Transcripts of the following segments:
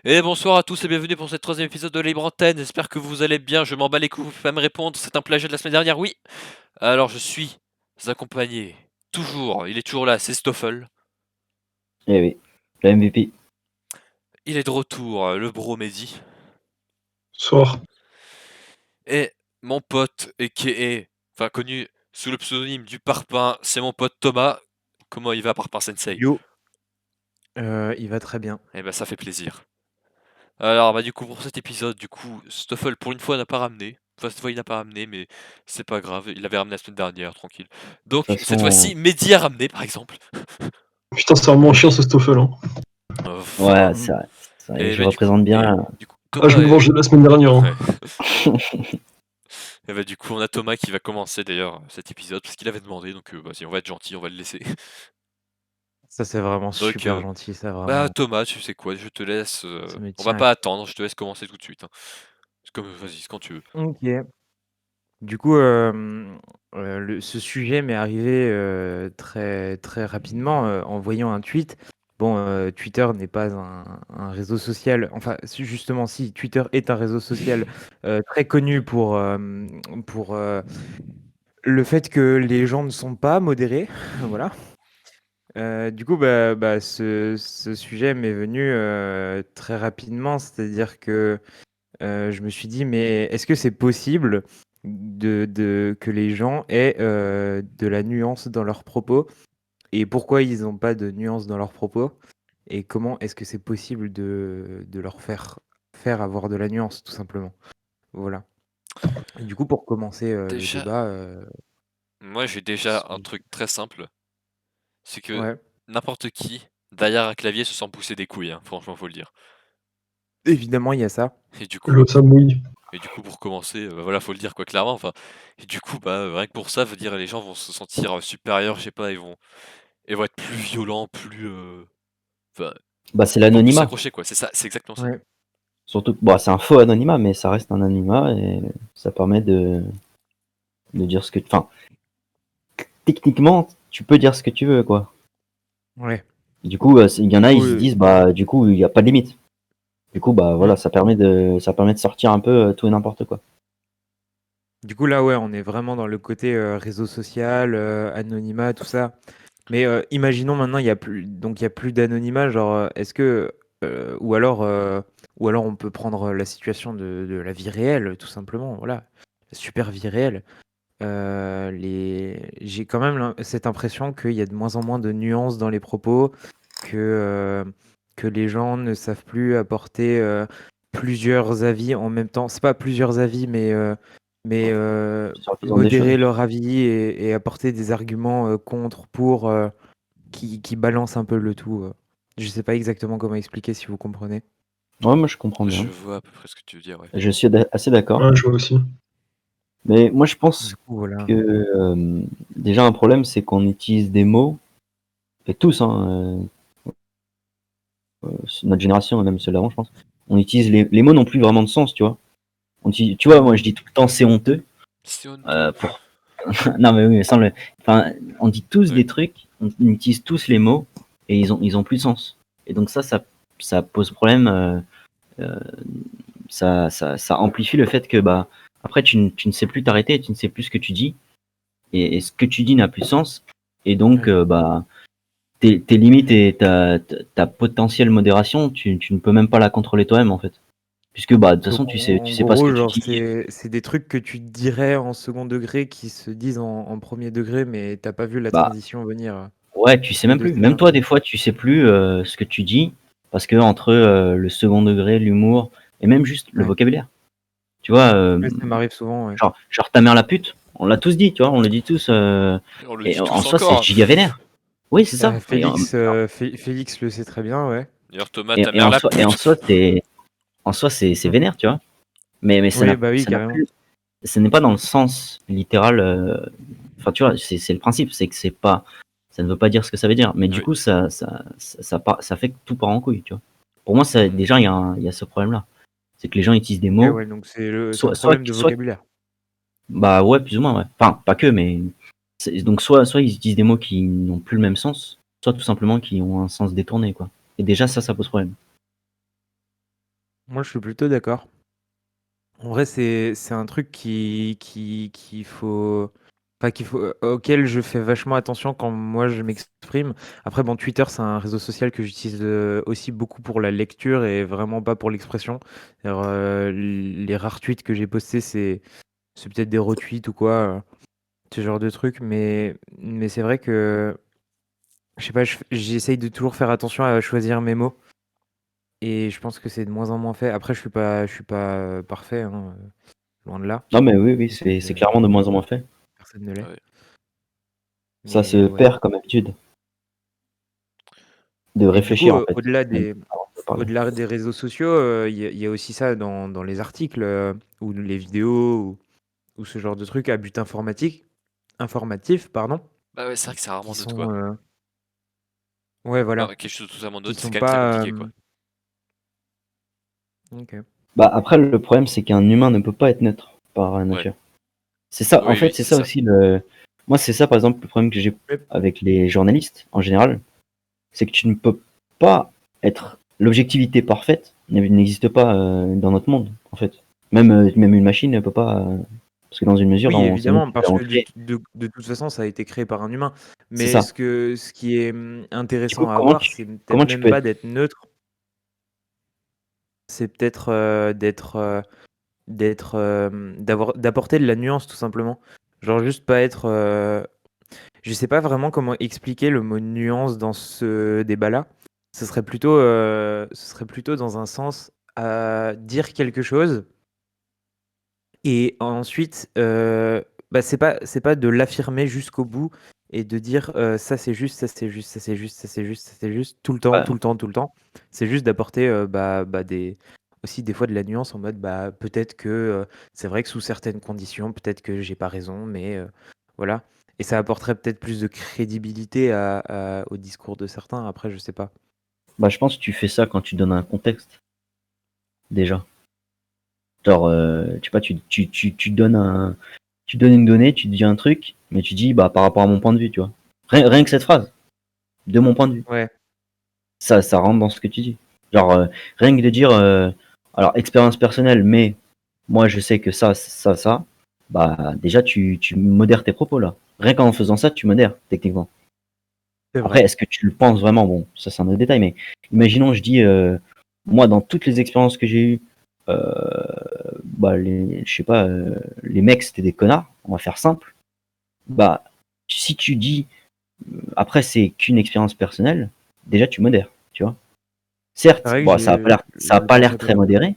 Et bonsoir à tous et bienvenue pour cette troisième épisode de Libre Antenne. J'espère que vous allez bien. Je m'en bats les couilles, vous pouvez pas me répondre. C'est un plagiat de la semaine dernière, oui. Alors je suis accompagné, toujours, il est toujours là, c'est Stoffel. Eh oui, le MVP. Il est de retour, le bro Mehdi. Soir. Et mon pote, enfin connu sous le pseudonyme du Parpaing, c'est mon pote Thomas. Comment il va, Parpaing Sensei? Yo, il va très bien. Eh ben ça fait plaisir. Alors bah du coup pour cet épisode, du coup, Stoffel pour une fois n'a pas ramené. Enfin cette fois il n'a pas ramené mais c'est pas grave, il avait ramené la semaine dernière, tranquille. De toute Donc cette façon, fois-ci, Mehdi a ramené par exemple. Putain, c'est vraiment chiant ce Stoffel. Hein. ouais, Enfin. c'est vrai. C'est vrai, Et je bah représente bien. du coup Ah, je Thomas me est... venge de la semaine dernière. Hein. Ouais. Et bah du coup on a Thomas qui va commencer d'ailleurs cet épisode parce qu'il avait demandé donc vas-y on va être gentil, on va le laisser. Ça, c'est vraiment Donc super gentil, ça, bah vraiment. Thomas, tu sais quoi, je te laisse, Ça me on va tient à pas cœur. attendre, je te laisse commencer tout de suite, hein. C'est comme vas-y, c'est quand tu veux. Ok. Du coup, ce sujet m'est arrivé très, très rapidement en voyant un tweet. Bon, Twitter n'est pas un réseau social. Enfin, justement, si, Twitter est un réseau social très connu pour le fait que les gens ne sont pas modérés. Voilà. Du coup, ce sujet m'est venu très rapidement, c'est-à-dire que je me suis dit, mais est-ce que c'est possible que les gens aient de la nuance dans leurs propos? Et pourquoi ils n'ont pas de nuance dans leurs propos? Et comment est-ce que c'est possible de leur faire avoir de la nuance, tout simplement? Voilà. Et du coup, pour commencer le Déjà, débat, moi j'ai déjà un truc très simple. C'est que ouais, n'importe qui, derrière un clavier, se sent pousser des couilles, hein, franchement, faut le dire. évidemment, il y a ça. Et du coup, Le ça mouille. pour commencer, bah voilà, faut le dire quoi, clairement. Enfin, et du coup, bah rien que pour ça, veut dire les gens vont se sentir supérieurs, je sais pas, ils vont être plus violents, enfin, Bah, c'est ils vont plus l'anonymat. s'accrocher quoi. C'est ça, c'est exactement ça. Ouais. Surtout que bah, c'est un faux anonymat, mais ça reste un anonymat et ça permet de dire ce que. Enfin, techniquement, tu peux dire ce que tu veux, quoi. Ouais. Du coup, il y en Du a, coup, ils se disent, bah, du coup, il n'y a pas de limite. Du coup, bah, voilà, ça permet de sortir un peu tout et n'importe quoi. Du coup, là, ouais, on est vraiment dans le côté réseau social, anonymat, tout ça. Mais imaginons maintenant, il y a plus d'anonymat, genre, est-ce que, ou alors on peut prendre la situation de la vie réelle, tout simplement, voilà, la super vie réelle. J'ai quand même cette impression qu'il y a de moins en moins de nuances dans les propos, que, euh, que les gens ne savent plus apporter plusieurs avis en même temps. C'est pas plusieurs avis, mais Sur la vision des choses. modérer leur avis et apporter des arguments contre, pour, qui balancent un peu le tout. Je sais pas exactement comment expliquer si vous comprenez. Ouais, moi, je comprends Je bien. vois à peu près ce que tu veux dire, ouais. Je suis assez d'accord. Ouais, je vois aussi. Mais moi, je Du pense coup, voilà. que déjà, un problème, c'est qu'on utilise des mots, et tous, hein, notre génération, même ceux d'avant, je pense, on utilise les mots n'ont plus vraiment de sens, tu vois. Tu vois, moi je dis tout le temps c'est honteux. C'est honteux. Pour... non mais oui, mais enfin, on dit tous Ouais. des trucs, on utilise tous les mots et ils ont plus de sens. Et donc ça pose problème. Euh, ça amplifie le fait que bah après tu ne sais plus t'arrêter, tu ne sais plus ce que tu dis et ce que tu dis n'a plus de sens. Et donc Ouais. bah tes limites et ta potentielle modération, tu ne peux même pas la contrôler toi-même en fait. Puisque bah de toute Donc façon en tu sais pas ce gros, que tu genre dis. c'est des trucs que tu dirais en second degré qui se disent en premier degré, mais t'as pas vu la Bah transition venir ouais, tu sais des même deux plus. Même termes. toi des fois tu sais plus ce que tu dis parce que entre le second degré, l'humour et même juste le Ouais. vocabulaire. Tu vois Ouais, ça m'arrive souvent, ouais. genre ta mère la pute, on l'a tous dit, tu vois, on le dit tous On le et dit en tous soi c'est encore. giga vénère. Oui, c'est ça. Félix le sait très bien, ouais. D'ailleurs Thomas, Et, ta et mère en la soi et en pute. soi c'est vénère, tu vois. Mais Oui, bah oui, ça n'a carrément. plus ce n'est pas dans le sens littéral. Enfin, tu vois, c'est le principe, c'est que c'est pas, ça ne veut pas dire ce que ça veut dire. Mais du Oui. coup, ça fait que tout part en couille, tu vois. Pour moi, ça, Mhm. déjà, il y a ce problème-là. C'est que les gens utilisent des Ok, mots, ouais, donc c'est un problème de vocabulaire. bah ouais, plus ou moins, ouais. Enfin, pas que, mais donc soit ils utilisent des mots qui n'ont plus le même sens, soit tout simplement qui ont un sens détourné, quoi. Et déjà, ça pose problème. Moi, je suis plutôt d'accord. En vrai, c'est un truc qu'il faut, enfin, auquel je fais vachement attention quand moi je m'exprime. Après, bon, Twitter, c'est un réseau social que j'utilise aussi beaucoup pour la lecture et vraiment pas pour l'expression. Alors, les rares tweets que j'ai postés, c'est peut-être des retweets ou quoi, ce genre de truc. Mais c'est vrai que, je sais pas, j'essaye de toujours faire attention à choisir mes mots. Et je pense que c'est de moins en moins fait. Après, je suis pas parfait, hein, loin de là. Non, mais oui, c'est Euh, clairement de moins en moins fait. Personne ne l'est. Ouais. Ça Mais se ouais. perd comme habitude de Et du coup, réfléchir, en fait. au-delà Même des, avant de parler. au-delà des réseaux sociaux, il y a aussi ça dans les articles ou les vidéos ou ce genre de trucs à but informatif, pardon, Bah ouais, c'est vrai que c'est qui rarement neutre, sont, quoi. ouais, voilà, Enfin, quelque chose de totalement qui neutre, c'est sont quand même très pas. compliqué, quoi. Ok. Bah, après, le problème, c'est qu'un humain ne peut pas être neutre par Ouais. nature. C'est ça, en Oui, oui, fait, c'est c'est ça ça. aussi le. Moi, c'est ça, par exemple, le problème que j'ai Ouais. avec les journalistes en général, c'est que tu ne peux pas être. L'objectivité parfaite n'existe pas dans notre monde, en fait. Même une machine ne peut pas. Parce que dans une mesure, Oui, c'est nous évidemment, qui parce l'avons que créé. de toute façon, ça a été créé par un humain. C'est Mais ça. ce qui est Du coup, intéressant à voir, c'est peut-être comment tu même peux pas être. d'être neutre, c'est peut-être d'apporter de la nuance tout simplement. Genre juste pas être. Je sais pas vraiment comment expliquer le mot nuance dans ce débat-là. Ce serait plutôt dans un sens à dire quelque chose et ensuite, bah, c'est pas de l'affirmer jusqu'au bout et de dire ça c'est juste, ça c'est juste, ça c'est juste, ça c'est juste, ça c'est juste, tout le temps, tout Bah, le temps, tout le temps. C'est juste d'apporter aussi des fois de la nuance en mode bah, peut-être que c'est vrai que sous certaines conditions, peut-être que j'ai pas raison, mais voilà. Et ça apporterait peut-être plus de crédibilité au discours de certains. Après, je sais pas. je pense que tu fais ça quand tu donnes un contexte, déjà. Genre, tu sais pas, tu donnes une donnée, tu dis un truc, mais tu dis, bah, par rapport à mon point de vue, tu vois. Rien que cette phrase, de mon point de vue. Ouais, Ça rentre dans ce que tu dis. Genre, rien que de dire, alors, expérience personnelle, mais moi, je sais que ça, bah, déjà, tu modères tes propos, là. Rien qu'en faisant ça, tu modères, techniquement. c'est Après, vrai. est-ce que tu le penses vraiment? Bon, ça, c'est un autre détail, mais imaginons, je dis, moi, dans toutes les expériences que j'ai eues, bah, je sais pas, les mecs, c'était des connards, on va faire simple. Bah, si tu dis, après, c'est qu'une expérience personnelle, déjà, tu modères, tu vois. C'est Certes, vrai que bon, ça a je pas pensais l'air pas très comme ça. modéré,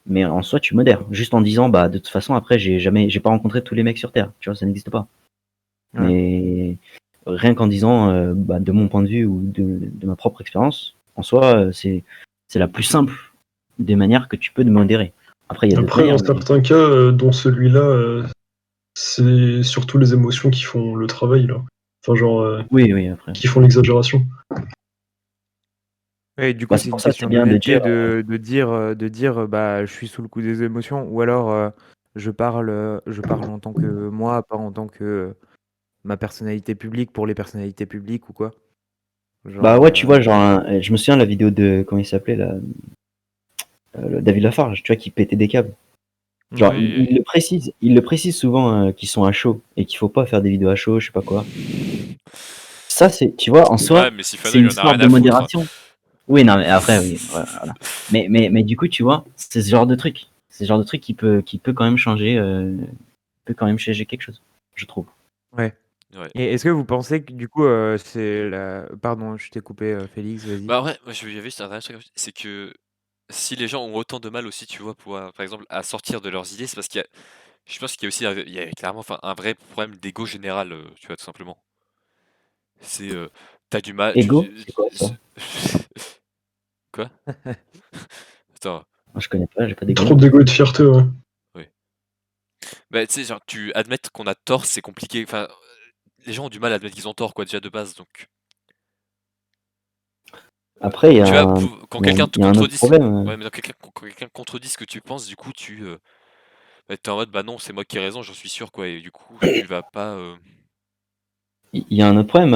mais en soi, tu modères. Juste en disant, bah, de toute façon, après, j'ai pas rencontré tous les mecs sur Terre, tu vois, ça n'existe pas. Ouais. Mais rien qu'en disant, bah, de mon point de vue ou de ma propre expérience, en soi, c'est la plus simple des manières que tu peux te modérer. Après, il y a d'autres Après, dans manières, mais certains cas, dont celui-là, c'est surtout les émotions qui font le travail, là. Enfin, genre, oui, après. qui font l'exagération. Ouais, du Bah, coup, c'est c'est pour une ça, c'est question bien de d'honnêteté dire, de dire bah, je suis sous le coup des émotions, ou alors je parle en tant que moi, pas en tant que ma personnalité publique pour les personnalités publiques ou quoi. bah Genre, ouais, tu vois, genre, je me souviens de la vidéo de, comment il s'appelait, là, le David Lafarge, tu vois, qui pétait des câbles. Genre, ouais. il le précise souvent qu'ils sont à chaud et qu'il faut pas faire des vidéos à chaud, je sais pas quoi. Ça, c'est, tu vois, en Ouais, soi, mais Sifano, c'est il une en a rien sorte de à foutre. modération. Oui, non, mais après, oui, voilà. Mais du coup, tu vois, c'est ce genre de truc. C'est ce genre de truc qui peut quand même changer quelque chose, je trouve. Ouais. Ouais. Et est-ce que vous pensez que du coup, c'est la. Pardon, je t'ai coupé, Félix, vas-y. Bah, ouais, moi, il y avait juste un dernier truc, c'est que si les gens ont autant de mal aussi, tu vois, pour, par exemple, à sortir de leurs idées, c'est parce qu'il y a je pense qu'il y a aussi il y a clairement, enfin, un vrai problème d'ego général, tu vois, tout simplement. C'est, tu du mal Ego, c'est quoi ça? quoi? Attends, Moi, je connais pas, j'ai pas d'ego. Trop d'ego et de fierté, ouais. oui. Bah, tu sais, genre, tu admettre qu'on a tort, c'est compliqué. Enfin, les gens ont du mal à admettre qu'ils ont tort, quoi, déjà de base. Donc, Après, tu vois, quand quelqu'un te il y a un autre contredit, problème. ouais, mais quand quelqu'un contredit ce que tu penses, du coup, bah, t'es en mode, bah non, c'est moi qui ai raison, j'en suis sûr, quoi. Et du coup, tu vas pas. Il y a un autre problème,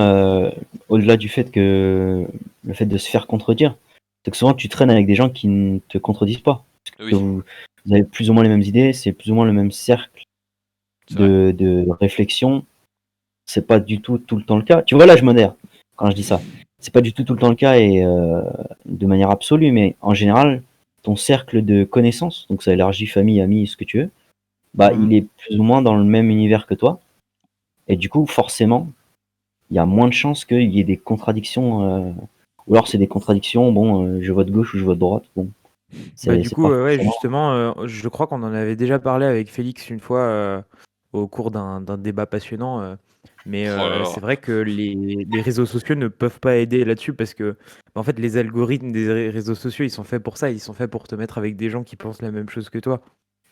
au-delà du fait que le fait de se faire contredire, c'est que souvent tu traînes avec des gens qui ne te contredisent pas. Oui, Vous avez plus ou moins les mêmes idées, c'est plus ou moins le même cercle c'est vrai. de réflexion. C'est pas du tout le temps le cas. Tu vois, là, je modère quand je dis ça. C'est pas du tout le temps le cas et de manière absolue, mais en général, ton cercle de connaissances, donc ça élargit famille, amis, ce que tu veux, bah, Mhm. il est plus ou moins dans le même univers que toi. Et du coup, forcément, il y a moins de chances qu'il y ait des contradictions. Ou alors, c'est des contradictions, bon, je vote gauche ou je vote droite. Bon, Bah, du c'est coup, pas ouais, forcément. justement, je crois qu'on en avait déjà parlé avec Félix une fois au cours d'un débat passionnant. Mais Oh là c'est là. vrai que les réseaux sociaux ne peuvent pas aider là-dessus parce que, bah, en fait, les algorithmes des réseaux sociaux, ils sont faits pour ça. Ils sont faits pour te mettre avec des gens qui pensent la même chose que toi.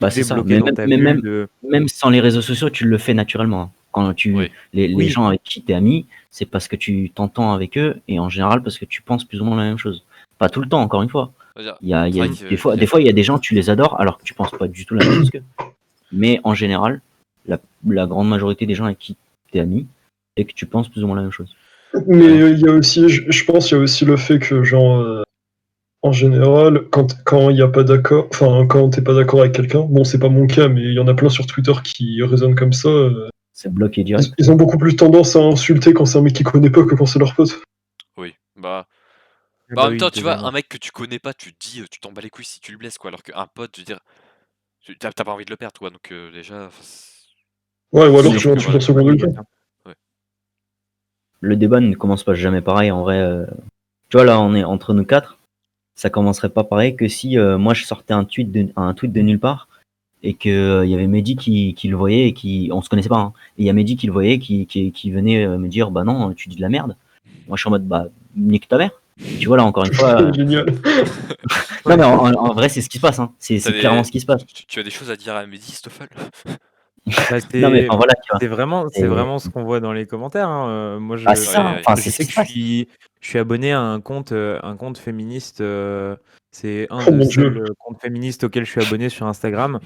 Bah, Tu c'est t'es ça. bloqué Mais dans même, ta bulle de. même sans les réseaux sociaux, tu le fais naturellement, hein. Quand Oui. les Oui, gens avec qui tu es ami, c'est parce que tu t'entends avec eux et en général parce que tu penses plus ou moins la même chose. Pas tout le temps, encore une fois. C'est-à-dire, Il c'est y a vrai qu'il y des a fois, il y a des gens, tu les adores alors que tu penses pas du tout la même chose qu'eux. Mais en général, la grande majorité des gens avec qui tu es ami, et que tu penses plus ou moins la même chose. Mais ouais, il y a aussi, je pense, il y a aussi le fait que, genre, en général, quand il y a pas d'accord, enfin, quand t'es pas d'accord avec quelqu'un, bon, c'est pas mon cas, mais il y en a plein sur Twitter qui raisonnent comme ça. C'est bloqué direct. Ils ont beaucoup plus tendance à insulter quand c'est un mec qui connaît pas que quand c'est leur pote. oui. ah Bah, en bah même temps, oui, tu vois, un totalement. mec que tu connais pas, tu te dis, tu t'en bats les couilles si tu le blesses, quoi. Alors qu'un pote, je veux dire, t'as pas envie de le perdre, toi. Donc, déjà, enfin, Ouais, ou c'est alors Oui, sûr tu que l'insultes en voilà. second Oui, il y a degré. ça. Ouais. le débat ne commence pas jamais pareil en vrai. Tu vois, là, on est entre nous quatre. Ça commencerait pas pareil que si moi je sortais un tweet de nulle part et que il y avait Mehdi qui le voyait et qui on se connaissait pas, hein. Et il y a Mehdi qui le voyait qui venait me dire bah non tu dis de la merde. Moi je suis en mode bah nique ta mère. Tu vois là encore une fois Génial. non Ouais. mais en vrai c'est ce qui se passe, hein. T'as C'est clairement des... ce qui se passe. tu as des choses à dire à Mehdi, Stoffel? Bah, Non mais enfin voilà tu vois. c'est C'est vraiment ce qu'on voit dans les commentaires, hein. Moi, ah c'est je, ça, Oui, hein. oui. Enfin je c'est ce sais qui que se passe. je suis abonné à un compte féministe. C'est un Oh de mon seuls dieu. comptes féministes auxquels je suis abonné sur Instagram.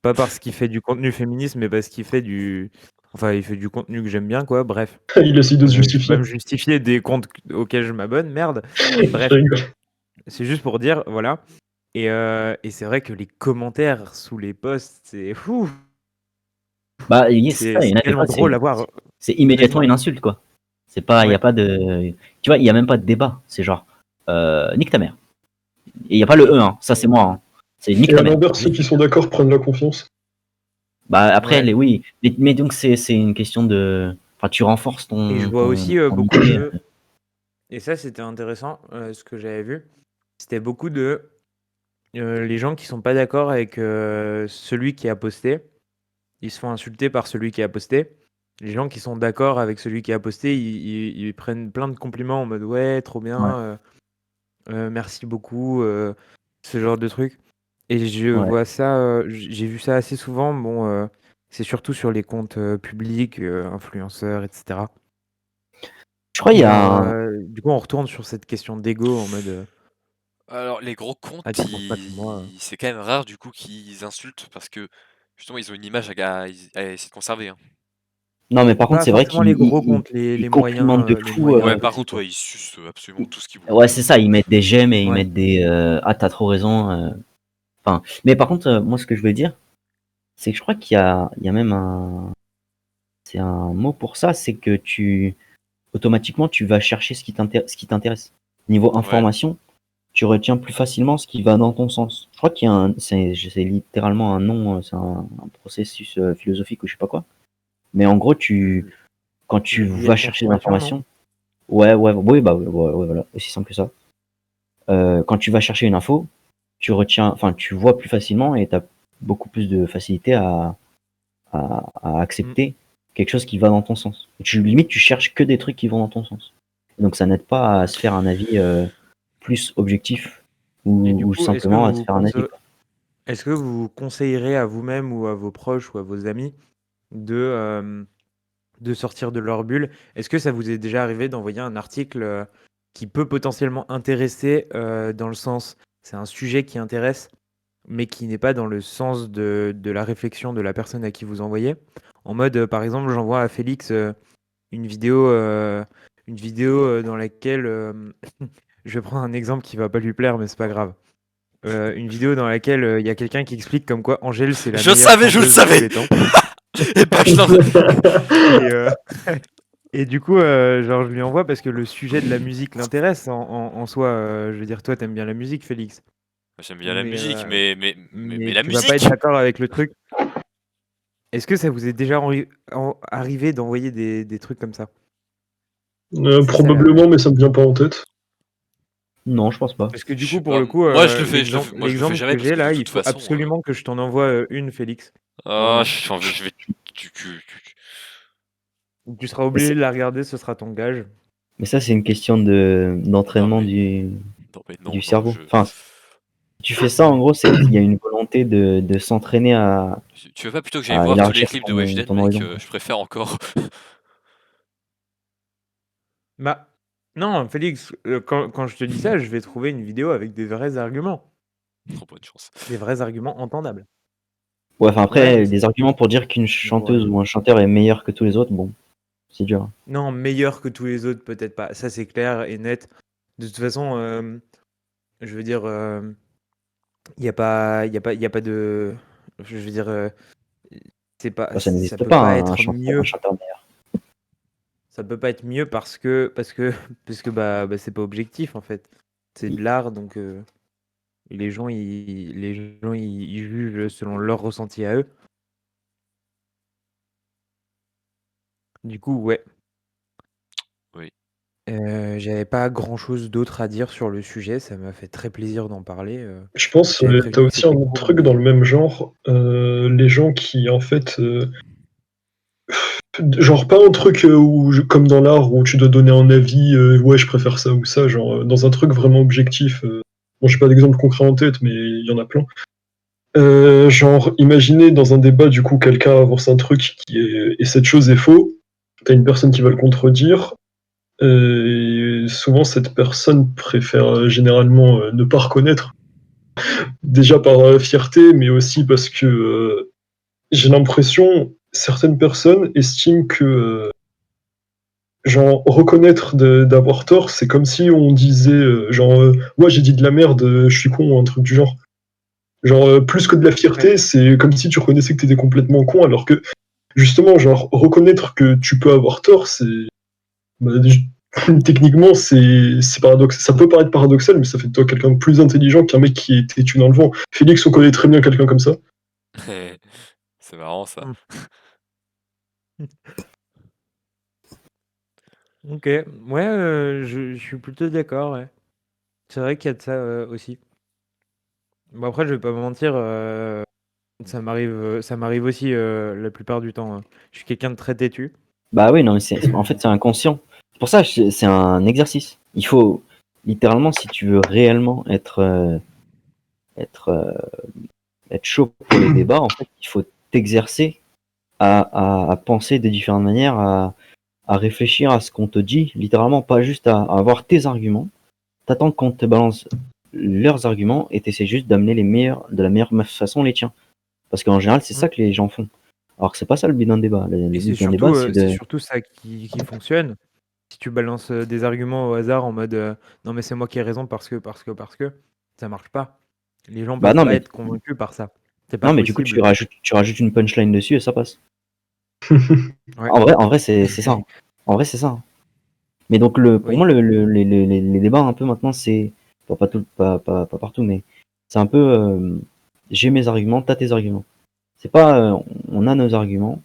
Pas parce qu'il fait du contenu féministe, mais parce qu'il fait enfin, il fait du contenu que j'aime bien, quoi. Bref, Il essaye de se je vais pas justifier. me justifier des comptes auxquels je m'abonne, merde. Je Bref, rigole. c'est juste pour dire, voilà. Et c'est vrai que les commentaires sous les posts, c'est fou. Bah yes, c'est ça, il y en C'est a des tellement fois drôle à voir, c'est immédiatement honnêtement. une insulte quoi. C'est pas il y a Ouais. pas de tu vois, il y a même pas de débat, c'est genre nique ta mère. Et il y a pas le E, hein. Ça c'est moi, hein. C'est nique Et à ta mère. l'inverse, ceux qui Juste. sont d'accord prennent la confiance. Bah après Ouais. les oui, mais donc c'est une question de enfin tu renforces Et je vois ton, aussi ton beaucoup idée. de. Et ça, c'était intéressant, ce que j'avais vu. C'était beaucoup de les gens qui sont pas d'accord avec celui qui a posté. Ils se font insulter par celui qui a posté. Les gens qui sont d'accord avec celui qui a posté, ils prennent plein de compliments en mode ouais, trop Ouais, bien, merci beaucoup, ce genre de truc. Et je ouais. vois ça, j'ai vu ça assez souvent. Bon, c'est surtout sur les comptes publics, influenceurs, etc. Je crois il y Et a un du coup, on retourne sur cette question d'ego en mode Alors, les gros ah, comptes, tu penses pas comme moi. c'est quand même rare, du coup, qu'ils insultent parce que, justement, ils ont une image à essayer de conserver, hein. non mais par contre Pas c'est vrai forcément qu'ils les gros comptes, les complimentent de les fou. Ouais, moyens par aussi, contre, quoi. ouais, ils sucent absolument tout ce qu'ils Ouais voient. c'est ça, ils mettent des j'aime et ils Ouais. mettent des ah t'as trop raison. Enfin, mais par contre moi ce que je veux dire, c'est que je crois il y a même un c'est un mot pour ça, c'est que tu automatiquement tu vas chercher ce qui t'intéresse. Niveau Ouais. information, tu retiens plus facilement ce qui va dans ton sens. Je crois qu'il y a c'est littéralement un nom, c'est un processus philosophique ou je sais pas quoi. Mais en gros, quand tu Lié à vas la chercher consommation, non? l'information, ouais, ouais, oui, bah, ouais, voilà, aussi simple que ça. Quand tu vas chercher une info, tu retiens, enfin, tu vois plus facilement et tu as beaucoup plus de facilité à Mm. accepter quelque chose qui va dans ton sens. Limite, tu cherches que des trucs qui vont dans ton sens. Donc, ça n'aide pas à se faire un avis plus objectif Et du ou coup, simplement à se faire un avis, quoi. est-ce que vous conseillerez à vous-même ou à vos proches ou à vos amis de sortir de leur bulle? Est-ce que ça vous est déjà arrivé d'envoyer un article qui peut potentiellement intéresser dans le sens, c'est un sujet qui intéresse, mais qui n'est pas dans le sens de la réflexion de la personne à qui vous envoyez? En mode, par exemple, j'envoie à Félix une vidéo, dans laquelle Je vais prendre un exemple qui va pas lui plaire, mais c'est pas grave. Une vidéo dans laquelle il y a quelqu'un qui explique comme quoi Angèle, c'est la Je meilleure savais, je le chanteuse de tous savais! les temps. Et bah, je l'en Et, et du coup, genre, je lui envoie parce que le sujet de la musique l'intéresse en soi. Je veux dire, toi, t'aimes bien la musique, Félix. J'aime bien la Mais, musique, euh, mais mais la tu vas pas être musique! d'accord avec le truc. Est-ce que ça vous est déjà arrivé d'envoyer des trucs comme ça? C'est ça Probablement, mais ça me vient pas en tête. Non, je pense pas. Parce que du Je sais coup, pour pas, le coup, moi moi je le fais l'exemple jamais que parce j'ai que de là, il toute faut façon, absolument que je t'en envoie une, Félix. ah, Vraiment. je vais Tu seras Mais, obligé de la regarder, ce sera ton gage. mais ça, c'est une question non d'entraînement mais non mais du non, cerveau. Enfin, tu fais ça, en gros, il y a une volonté de s'entraîner tu veux pas plutôt que j'aille à voir tous les élargir clips de Weshden, ton mec? horizon, quoi. Je préfère encore. Bah, non, Félix, quand je te dis ça, je vais trouver une vidéo avec des vrais arguments. Oh, bonne chance. Des vrais arguments entendables. Ouais, enfin Ouais, mais après, des arguments pour dire qu'une ouais. chanteuse ou un chanteur est meilleur que tous les autres, bon, c'est dur, hein. Non, meilleur que tous les autres, peut-être pas. Ça, c'est clair et net. De toute façon, je veux dire, il y a pas de. Je veux dire, Bah, ça ça n'existe peut pas, pas un être chanteur, un mieux. chanteur meilleur. Ça peut pas être mieux parce que bah, c'est pas objectif en fait. C'est de l'art, donc et les gens ils jugent selon leur ressenti à eux. Du coup, ouais. Oui. J'avais pas grand-chose d'autre à dire sur le sujet. Ça m'a fait très plaisir d'en parler. Je pense J'avais t'as prévenu que aussi un c'était autre court, truc dans mais le même genre, les gens qui en fait, genre pas un truc comme dans l'art où tu dois donner un avis, ouais je préfère ça ou ça, genre dans un truc vraiment objectif. Bon j'ai pas d'exemple concret en tête, mais il y en a plein. Genre imaginez dans un débat du coup quelqu'un avance un truc et cette chose est faux, t'as une personne qui va le contredire. Et souvent cette personne préfère généralement ne pas reconnaître, déjà par fierté, mais aussi parce que j'ai l'impression certaines personnes estiment que genre reconnaître d'avoir tort, c'est comme si on disait genre ouais j'ai dit de la merde, je suis con ou un truc du genre. Genre plus que de la ouais. fierté, c'est comme si tu reconnaissais que t'étais complètement con, alors que justement genre reconnaître que tu peux avoir tort, c'est bah, techniquement c'est paradoxal. Ça peut paraître paradoxal, mais ça fait de toi quelqu'un de plus intelligent qu'un mec qui est têtu dans le vent. Félix, on connaît très bien quelqu'un comme ça. C'est marrant ça. Mm. Ok. Ouais, je suis plutôt d'accord. Ouais. C'est vrai qu'il y a de ça aussi. Bon, après, je vais pas mentir. Ça m'arrive aussi la plupart du temps, hein. Je suis quelqu'un de très têtu. Bah oui, non, mais en fait, c'est inconscient. C'est pour ça, c'est un exercice. Il faut, littéralement, si tu veux réellement être, euh, être chaud pour les débats, en fait, il faut t'exercer à penser de différentes manières, à réfléchir à ce qu'on te dit, littéralement, pas juste à avoir tes arguments. T'attends qu'on te balance leurs arguments et t'essaies juste d'amener de la meilleure façon les tiens. Parce qu'en général, c'est Mm. ça que les gens font. Alors que c'est pas ça le but d'un débat. Le Et but d'un débat, c'est c'est de... surtout ça qui fonctionne. Si tu balances des arguments au hasard en mode non mais c'est moi qui ai raison parce que ça marche pas. Les gens Bah peuvent non, pas mais, être convaincus par ça. C'est pas non, mais du coup, possible. tu rajoutes une punchline dessus et ça passe. Ouais. En vrai, c'est ça. En vrai, c'est ça. Mais donc, pour Oui. moi, les débats, un peu maintenant, c'est, bon, pas, tout, pas partout, mais c'est un peu, j'ai mes arguments, t'as tes arguments. C'est pas, on a nos arguments,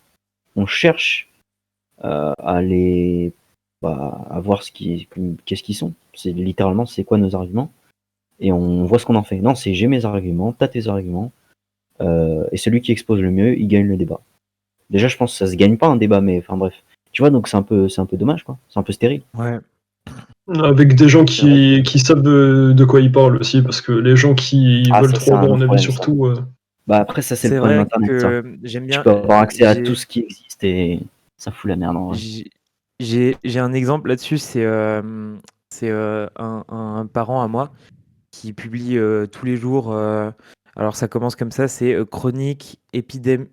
on cherche à les, bah, à voir qu'est-ce qu'ils sont. C'est littéralement, c'est quoi nos arguments, et on voit ce qu'on en fait. Non, c'est j'ai mes arguments, t'as tes arguments, et celui qui expose le mieux, il gagne le débat. Déjà, je pense que ça se gagne pas un débat, mais enfin bref. Tu vois, donc c'est un peu dommage, quoi. C'est un peu stérile. Ouais. Avec des gens C'est vrai que... qui savent de quoi ils parlent aussi, parce que les gens qui Ah, veulent ça, c'est trop un avoir un autre avis problème, sur ça. tout, Bah après, ça, c'est le C'est problème vrai d'Internet, ça. que j'aime Tu bien. peux avoir accès à tout ce qui existe et ça fout la merde, en vrai. J'ai j'ai un exemple là-dessus. C'est un parent à moi qui publie tous les jours. Alors ça commence comme ça, c'est chronique épidémie,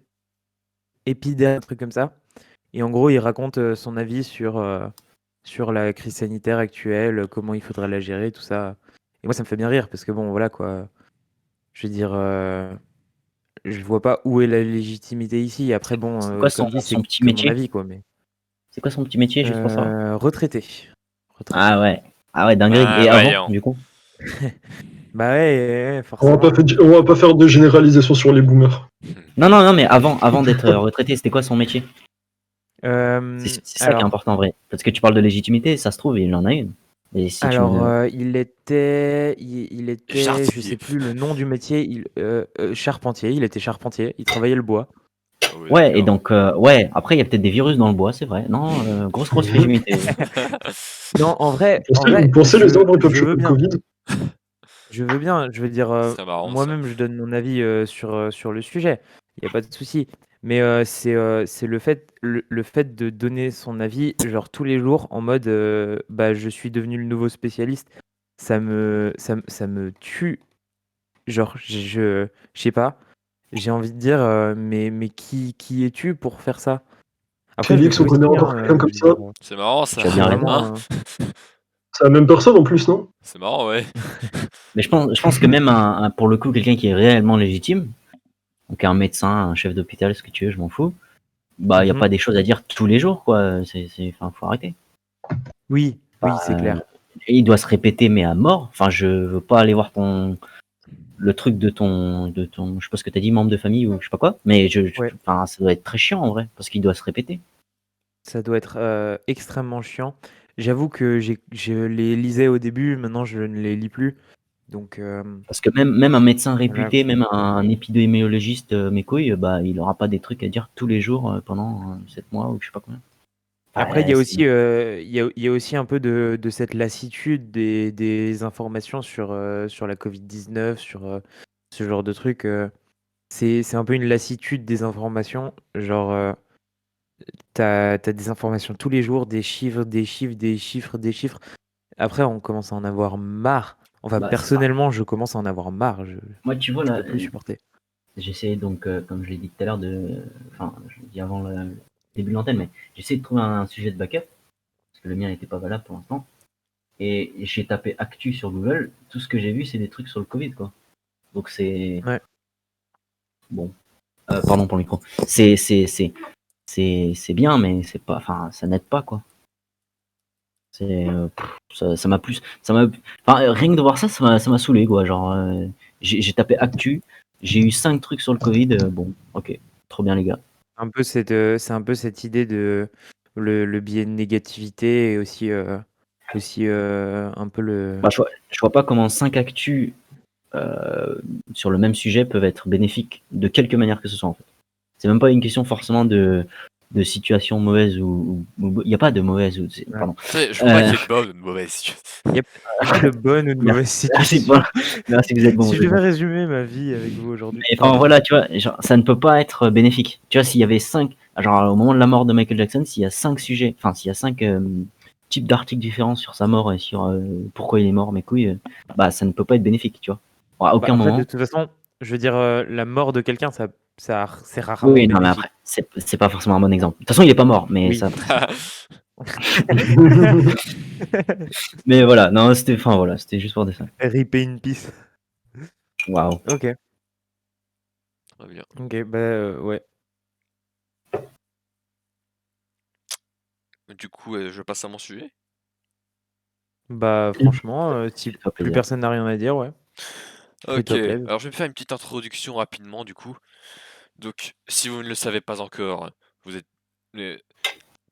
un truc comme ça. Et en gros, il raconte son avis sur la crise sanitaire actuelle, comment il faudrait la gérer, tout ça. Et moi, ça me fait bien rire parce que bon, voilà quoi. Je veux dire, je vois pas où est la légitimité ici. Après, bon, C'est quoi comme dit, son c'est petit que mon métier? avis, quoi. Mais C'est quoi son petit métier, juste pour savoir? retraité, retraité. Ah ouais. Ah ouais, dinguerie. Ah, Et avant, voyons. du coup? Bah ouais, On va forcément. on va pas faire de généralisation sur les boomers. Non, mais avant d'être retraité, c'était quoi son métier? C'est ça qui est Alors, important en vrai. Parce que tu parles de légitimité, ça se trouve, il en a une. Et si tu me. il était, je sais Jardinier. plus le nom du métier, charpentier. Il était charpentier. Il travaillait le bois. Ah oui, Ouais, et d'accord. donc, ouais, après, il y a peut-être des virus dans le bois, c'est vrai. Non, grosse légitimité. Non, en vrai, Vous pensez les arbres ils peuvent je veux choper le bien. Covid? Je veux bien. Je veux dire, C'est marrant ça. moi-même, je donne mon avis sur le sujet. Il n'y a pas de souci. Mais c'est le fait de donner son avis, genre tous les jours, en mode, bah, je suis devenu le nouveau spécialiste. Ça me tue. Genre, je sais pas. J'ai envie de dire, mais qui es-tu pour faire ça? Après, je le Félix, fais on connaît aussi, encore hein, quelqu'un comme je veux ça. dire, C'est marrant ça. Tu as c'est bien raison. vraiment. Hein? C'est la même personne en plus, non? C'est marrant, ouais. Mais je pense que même pour le coup, quelqu'un qui est réellement légitime, donc un médecin, un chef d'hôpital, ce que tu veux, je m'en fous, bah, il n'y a Mhm. pas des choses à dire tous les jours, quoi. Enfin, faut arrêter. Oui, Bah, oui, c'est clair. et il doit se répéter, mais à mort. Enfin, je veux pas aller voir le truc je sais pas ce que t'as dit, membre de famille ou je sais pas quoi, mais Ouais. enfin, ça doit être très chiant en vrai, parce qu'il doit se répéter. Ça doit être extrêmement chiant. J'avoue que je les lisais au début, maintenant je ne les lis plus. Donc Parce que même un médecin voilà. réputé, même un épidémiologiste, mes couilles, bah, il aura pas des trucs à dire tous les jours pendant 7 mois ou je sais pas combien. Après, Enfin, il y a aussi un peu de cette lassitude des informations sur la Covid-19, sur ce genre de trucs. C'est un peu une lassitude des informations. Genre, t'as des informations tous les jours, des chiffres, des chiffres, des chiffres, des chiffres. Après, on commence à en avoir marre. Enfin, bah, c'est ça. personnellement, je commence à en avoir marre. Moi, tu vois, Je là, peux plus supporter. j'essaie donc, comme je l'ai dit tout à l'heure, enfin, je l'ai dit avant le début de l'antenne, mais j'essaie de trouver un sujet de backup, parce que le mien n'était pas valable pour l'instant. Et j'ai tapé actu sur Google, tout ce que j'ai vu, c'est des trucs sur le Covid, quoi. Donc c'est Ouais. bon. Pardon pour le micro. C'est bien, mais c'est pas, enfin, ça n'aide pas, quoi. Ça m'a plus, enfin, rien que de voir ça, ça m'a saoulé, quoi. Genre, j'ai tapé actu, j'ai eu 5 trucs sur le Covid. Bon, ok, trop bien les gars. C'est un peu cette idée de le biais de négativité et aussi un peu le. Bah, je vois pas comment 5 actus sur le même sujet peuvent être bénéfiques de quelque manière que ce soit en fait. C'est même pas une question forcément de situation mauvaise il n'y a pas de mauvaise Ouais. pardon. Tu sais, je vois pas qu'il y ait de bonne ou de mauvaise. Il n'y a pas de bonne ou de mauvaise Merci, situation. merci, vous êtes bon, Si vous je êtes devais bon. résumer ma vie avec vous aujourd'hui, Mais enfin pardon. voilà, tu vois, genre, ça ne peut pas être bénéfique. Tu vois, s'il y avait 5, genre au moment de la mort de Michael Jackson, s'il y a 5 sujets, enfin s'il y a 5 types d'articles différents sur sa mort et sur pourquoi il est mort, mes couilles, bah ça ne peut pas être bénéfique, tu vois. À Bah, aucun après, de moment. toute façon, je veux dire, la mort de quelqu'un, c'est rarement Oui, non, mais bénéfique. après, c'est pas forcément un bon exemple. De toute façon, il est pas mort, mais Oui. ça. Mais voilà, non, enfin voilà, c'était juste pour dire ça. RIP in peace. Waouh. Ok. Très bien. Ok, bah ouais. Du coup, je passe à mon sujet. Bah franchement, si Fais-toi plus plaisir. personne n'a rien à dire, ouais. Ok, Fais-toi plaisir. alors je vais me faire une petite introduction rapidement du coup. Donc, si vous ne le savez pas encore, vous êtes...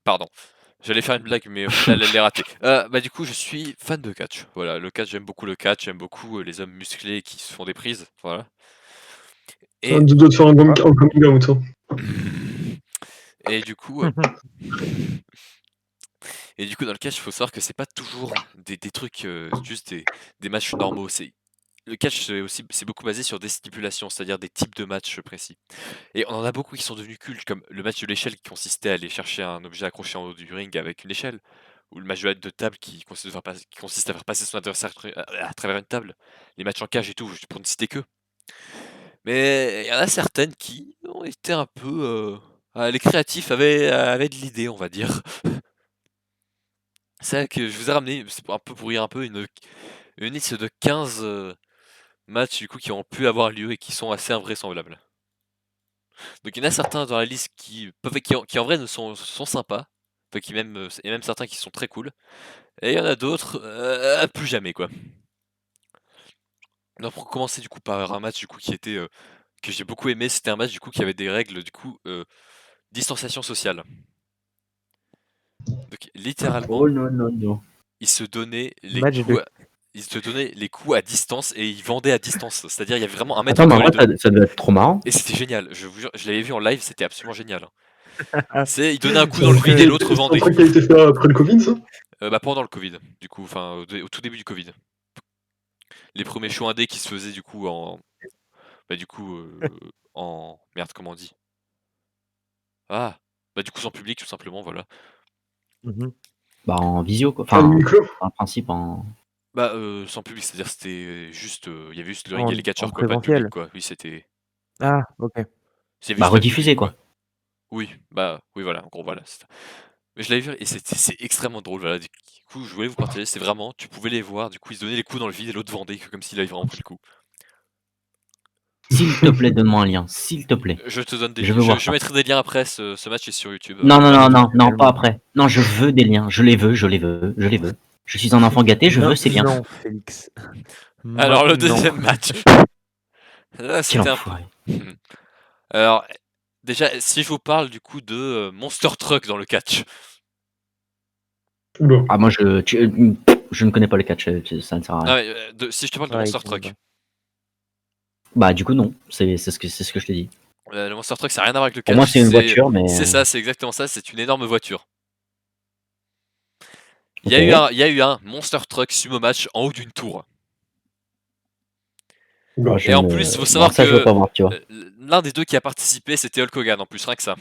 Pardon, j'allais faire une blague, mais au final, elle est ratée. Bah du coup, je suis fan de catch. Voilà, le catch, j'aime beaucoup le catch, j'aime beaucoup les hommes musclés qui se font des prises. Voilà. Un Et, de te faire un Ah. coming out. Hein. et du coup, dans le catch, il faut savoir que c'est pas toujours des trucs, juste des matchs normaux. Le catch, c'est beaucoup basé sur des stipulations, c'est-à-dire des types de matchs précis. Et on en a beaucoup qui sont devenus cultes, comme le match de l'échelle qui consistait à aller chercher un objet accroché en haut du ring avec une échelle, ou le match de table qui consiste à faire passer son adversaire à travers une table, les matchs en cage et tout, pour ne citer que. Mais il y en a certaines qui ont été un peu... les créatifs avaient de l'idée, on va dire. C'est vrai que je vous ai ramené, c'est un peu pour rire un peu, une liste de 15 matchs du coup qui ont pu avoir lieu et qui sont assez invraisemblables. Donc il y en a certains dans la liste qui en vrai sont sympas, enfin, et même certains qui sont très cool, et il y en a d'autres, plus jamais quoi. Donc pour commencer du coup par un match du coup qui était que j'ai beaucoup aimé, c'était un match du coup qui avait des règles du coup distanciation sociale. Donc littéralement, Oh non, non, non. ils se donnaient les Match coups de. à, ils se donnaient les coups à distance et ils vendaient à distance. C'est-à-dire il y avait vraiment un mètre Attends, mais entre en les vrai, deux. ça doit être trop marrant. Et c'était génial, je vous jure, je l'avais vu en live, c'était absolument génial, hein. Ah, Il donnait un coup C'est dans un le truc vide qui et a l'autre été, c'est un vendait. truc qui a été fait après le Covid, ça? Bah pendant le Covid, du coup, enfin au tout début du Covid. Les premiers shows indés qui se faisaient du coup en merde comment on dit? Ah, bah du coup sans public tout simplement, voilà. mhm. Bah, en visio, quoi. À Enfin, huis clos. en principe, en. Bah sans public, c'est-à-dire c'était juste, il y avait juste le ring et les En catcheurs quoi, pas de public présentiel. quoi. Oui c'était Ah, ok. il y avait Bah, juste pas de public rediffusé, quoi. quoi. Oui, bah oui voilà, en gros voilà, c'est ça. Mais je l'avais vu et c'est extrêmement drôle, voilà, du coup je voulais vous partager, c'est vraiment tu pouvais les voir, du coup ils se donnaient les coups dans le vide et l'autre vendait comme s'il avait vraiment pris le coup. S'il te plaît, donne-moi un lien. S'il te plaît. Je te donne des Je liens, veux voir je ça. mettrai des liens après, ce match est sur YouTube, Non, non, non, vraiment. non, non, pas Tellement. après. Non, je veux des liens. Je les veux, je les veux, je les veux. Je suis un enfant gâté, je veux ces liens. Maintenant, Félix. Alors le Maintenant. deuxième match, là Quel c'était un peu enfoiré. alors, déjà, si je vous parle du coup de, Monster Truck dans le catch. Oula. Ah, moi, je ne connais pas le catch, ça ne sert à Non rien. mais, si je te parle de Ouais, Monster il connaît Truck, pas. Bah, du coup, non. C'est ce que je te dis. le Monster Truck ça a rien à voir avec le Pour moi, catch, c'est une voiture, mais. c'est ça, c'est exactement ça, c'est une énorme voiture. Ok. Il y a eu un Monster Truck sumo match en haut d'une tour. Moi, Oula. Et en plus, il faut Non, savoir ça, je veux que, pas voir, tu vois. l'un des 2 qui a participé, c'était Hulk Hogan en plus, rien que ça.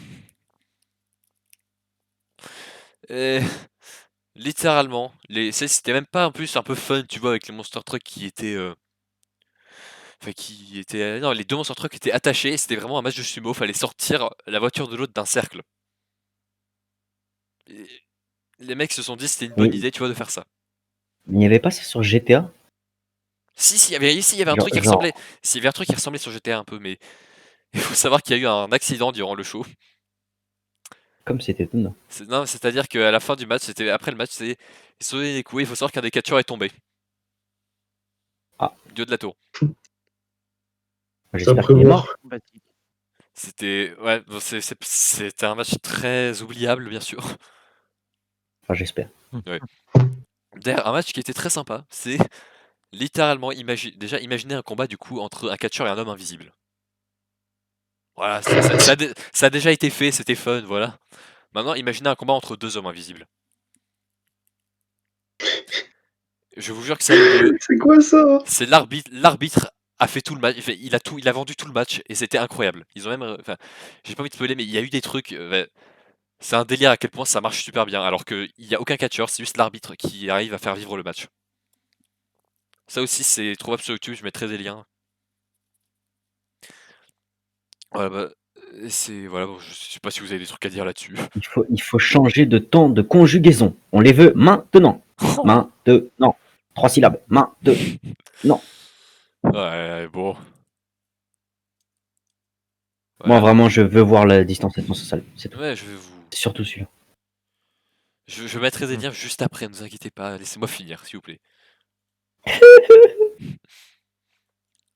Et littéralement, c'était même pas en plus un peu fun, tu vois, avec les Monster Truck qui étaient, enfin qui étaient non, les 2 Monster Truck étaient attachés, et c'était vraiment un match de sumo, fallait sortir la voiture de l'autre d'un cercle. Et les mecs se sont dit: «C'était une bonne Mais idée, tu vois, de faire ça». il n'y avait pas ça sur GTA? Si, il y avait un truc qui ressemblait Genre, s'il y avait un truc qui ressemblait sur GTA un peu, mais il faut savoir qu'il y a eu un accident durant le show. comme c'était étonnant. Non, c'est-à-dire qu'à la fin du match, c'était après le match, ils se sont donné des coups, il faut savoir qu'un des catcheurs est tombé Ah, du haut de la tour. Ça j'espère qu'il est prévoir. mort. Sympathique. C'était ouais, bon, c'était un match très oubliable, bien sûr. Enfin, j'espère. Ouais. D'ailleurs, un match qui était très sympa, c'est littéralement imaginez un combat du coup entre un catcheur et un homme invisible. Voilà, ça a déjà été fait, c'était fun, voilà. Maintenant, imaginez un combat entre 2 hommes invisibles. Je vous jure que ça a eu lieu. C'est quoi ça? C'est l'arbitre a fait tout le match, il a vendu tout le match et c'était incroyable. Ils ont même, enfin, j'ai pas envie de spoiler, mais il y a eu des trucs, ouais, c'est un délire à quel point ça marche super bien, alors qu'il y a aucun catcheur, c'est juste l'arbitre qui arrive à faire vivre le match. Ça aussi, c'est trouvable sur YouTube, je mettrai des liens. Voilà, bah, voilà, bon, je sais pas si vous avez des trucs à dire là-dessus. Il faut changer de temps de conjugaison. On les veut maintenant. Maintenant. 3 syllabes. Maintenant. Ouais, bon. Moi, Voilà. vraiment, je veux voir la distanciation sociale. C'est tout. Ouais, C'est surtout celui-là. je mettrai des liens juste après, ne vous inquiétez pas, laissez-moi finir, s'il vous plaît.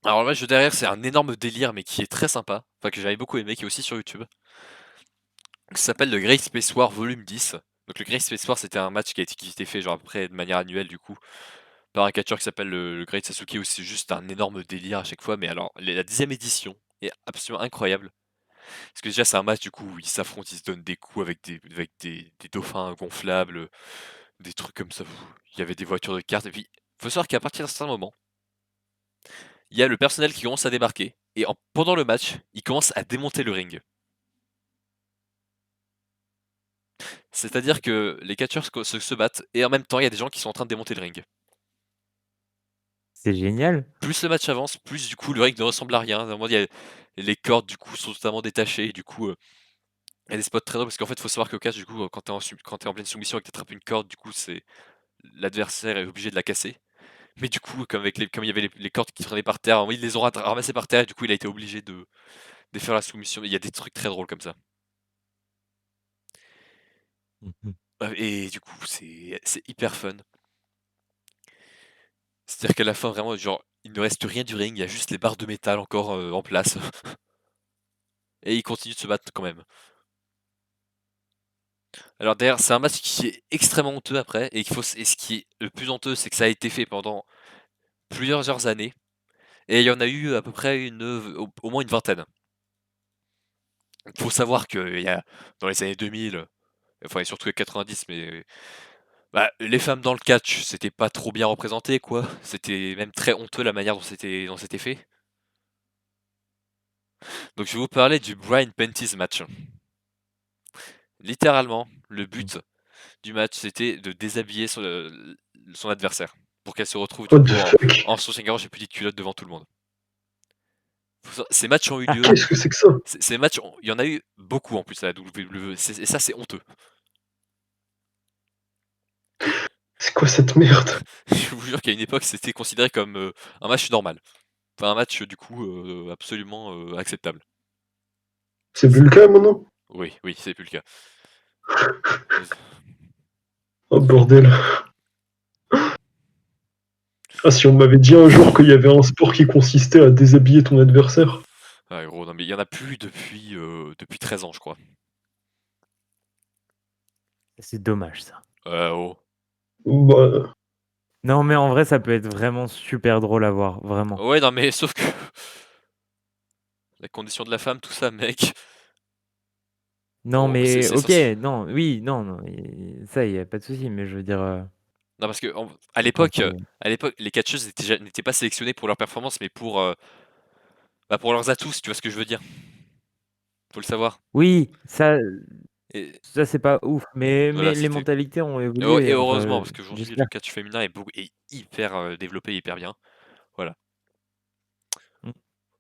Alors le match de derrière, c'est un énorme délire, mais qui est très sympa, enfin que j'avais beaucoup aimé, qui est aussi sur YouTube. Ça s'appelle le Great Space War Volume 10. Donc le Great Space War, c'était un match qui était fait genre après de manière annuelle du coup par un catcheur qui s'appelle le Great Sasuke, où c'est juste un énorme délire à chaque fois. Mais alors la 10e édition est absolument incroyable. Parce que déjà c'est un match du coup où ils s'affrontent, ils se donnent des coups avec des dauphins gonflables, des trucs comme ça. Il y avait des voitures de cartes. Et puis faut savoir qu'à partir d'un certain moment, il y a le personnel qui commence à débarquer. Et pendant le match, ils commencent à démonter le ring. C'est-à-dire que les catcheurs se battent et en même temps, il y a des gens qui sont en train de démonter le ring. C'est génial. Plus le match avance, plus du coup le ring ne ressemble à rien. À un moment, les cordes du coup sont totalement détachées et du coup Il y a des spots très drôles parce qu'en fait, faut savoir qu'au catch, du coup, quand t'es en pleine soumission et que t'attrapes une corde, du coup, l'adversaire est obligé de la casser. Mais du coup, comme il y avait les cordes qui traînaient par terre, ils les ont ramassées par terre et du coup, il a été obligé de faire la soumission. Il y a des trucs très drôles comme ça. Mhm. Et du coup, c'est hyper fun. C'est-à-dire qu'à la fin, vraiment, genre, il ne reste rien du ring, il y a juste les barres de métal encore en place. Et ils continuent de se battre quand même. Alors d'ailleurs, c'est un match qui est extrêmement honteux après, et ce qui est le plus honteux, c'est que ça a été fait pendant plusieurs années, et il y en a eu à peu près au moins une vingtaine. Il faut savoir que dans les années 2000, enfin et surtout les 90, mais bah, les femmes dans le catch, c'était pas trop bien représenté, quoi. C'était même très honteux la manière dont c'était fait. Donc je vais vous parler du Brian Panties match. Littéralement, le but du match, c'était de déshabiller son adversaire pour qu'elle se retrouve du What coup the fuck? en soutien-gorge et petite culotte devant tout le monde. Ces matchs ont eu Ah, lieu. Qu'est-ce que c'est que ça? Ces matchs, il y en a eu beaucoup en plus à la WWE. Et ça, c'est honteux. C'est quoi cette merde? Je vous jure qu'à une époque, c'était considéré comme un match normal. Enfin, un match du coup absolument acceptable. C'est plus le cas maintenant? Oui, oui, c'est plus le cas. Oh bordel. Ah, si on m'avait dit un jour qu'il y avait un sport qui consistait à déshabiller ton adversaire. Ah, gros, non, mais il y en a plus depuis 13 ans, je crois. c'est dommage ça. Oh. Bah, Non, mais en vrai, ça peut être vraiment super drôle à voir, vraiment. Ouais, non, mais sauf que la condition de la femme, tout ça, mec. Non, Bon, mais c'est ok, censé. non, oui, non, non, ça, il n'y a pas de souci, mais je veux dire, Non, parce que à quand l'époque, les catcheuses n'étaient pas sélectionnées pour leur performance, mais pour leurs atouts, si tu vois ce que je veux dire. Faut le savoir. oui, Et ça c'est pas ouf, mais, voilà, les c'était. mentalités ont Et évolué, heureusement, enfin, parce qu'aujourd'hui, le j'espère. catch féminin est hyper développé, hyper bien. Voilà. Mm.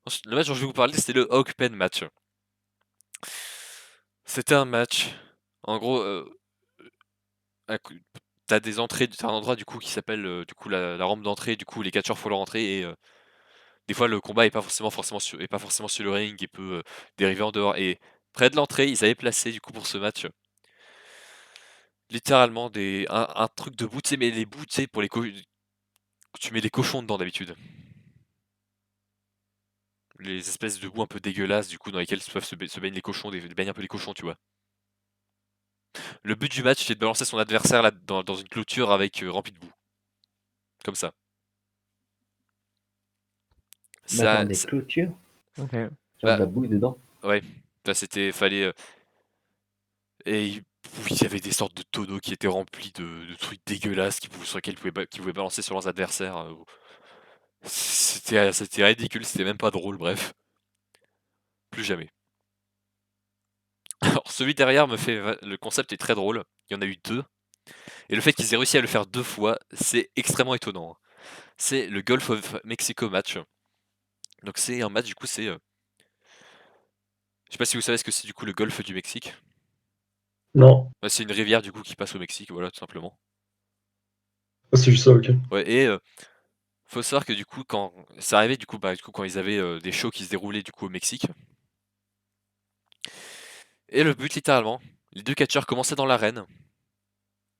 Ensuite, le match dont je vais vous parler, c'est le Hawk Pen match. C'était un match. En gros, t'as des entrées, t'as un endroit du coup qui s'appelle du coup la rampe d'entrée. Du coup, les catcheurs font leur entrée et des fois le combat est pas forcément sur le ring, il peut dériver en dehors. Et près de l'entrée, ils avaient placé du coup pour ce match littéralement un truc de bout, tu sais, mais les bouts, tu sais, tu mets les cochons dedans d'habitude. Les espèces de bouts un peu dégueulasses, du coup, dans lesquels peuvent se baignent les cochons, baignent un peu les cochons, tu vois. Le but du match, c'est de balancer son adversaire là, dans une clôture avec remplie de boue. Comme ça. D'accord, Ça, des ça- clôtures, Ok. sur de bah, la boue dedans. ouais. Ça, fallait. Oui, il y avait des sortes de tonneaux qui étaient remplis de trucs dégueulasses sur lesquels qu'ils pouvaient balancer sur leurs adversaires. C'était ridicule, c'était même pas drôle, bref. Plus jamais. Alors, celui derrière le concept est très drôle. Il y en a eu deux. Et le fait qu'ils aient réussi à le faire deux fois, c'est extrêmement étonnant. C'est le Gulf of Mexico match. Donc c'est un match, du coup, je sais pas si vous savez ce que c'est du coup le Golfe du Mexique. non. Ouais, c'est une rivière du coup qui passe au Mexique, voilà, tout simplement. Ah, c'est juste ça, ok. Ouais, et faut savoir que du coup, quand ça arrivait, quand ils avaient des shows qui se déroulaient du coup au Mexique, et le but littéralement, les deux catcheurs commençaient dans l'arène,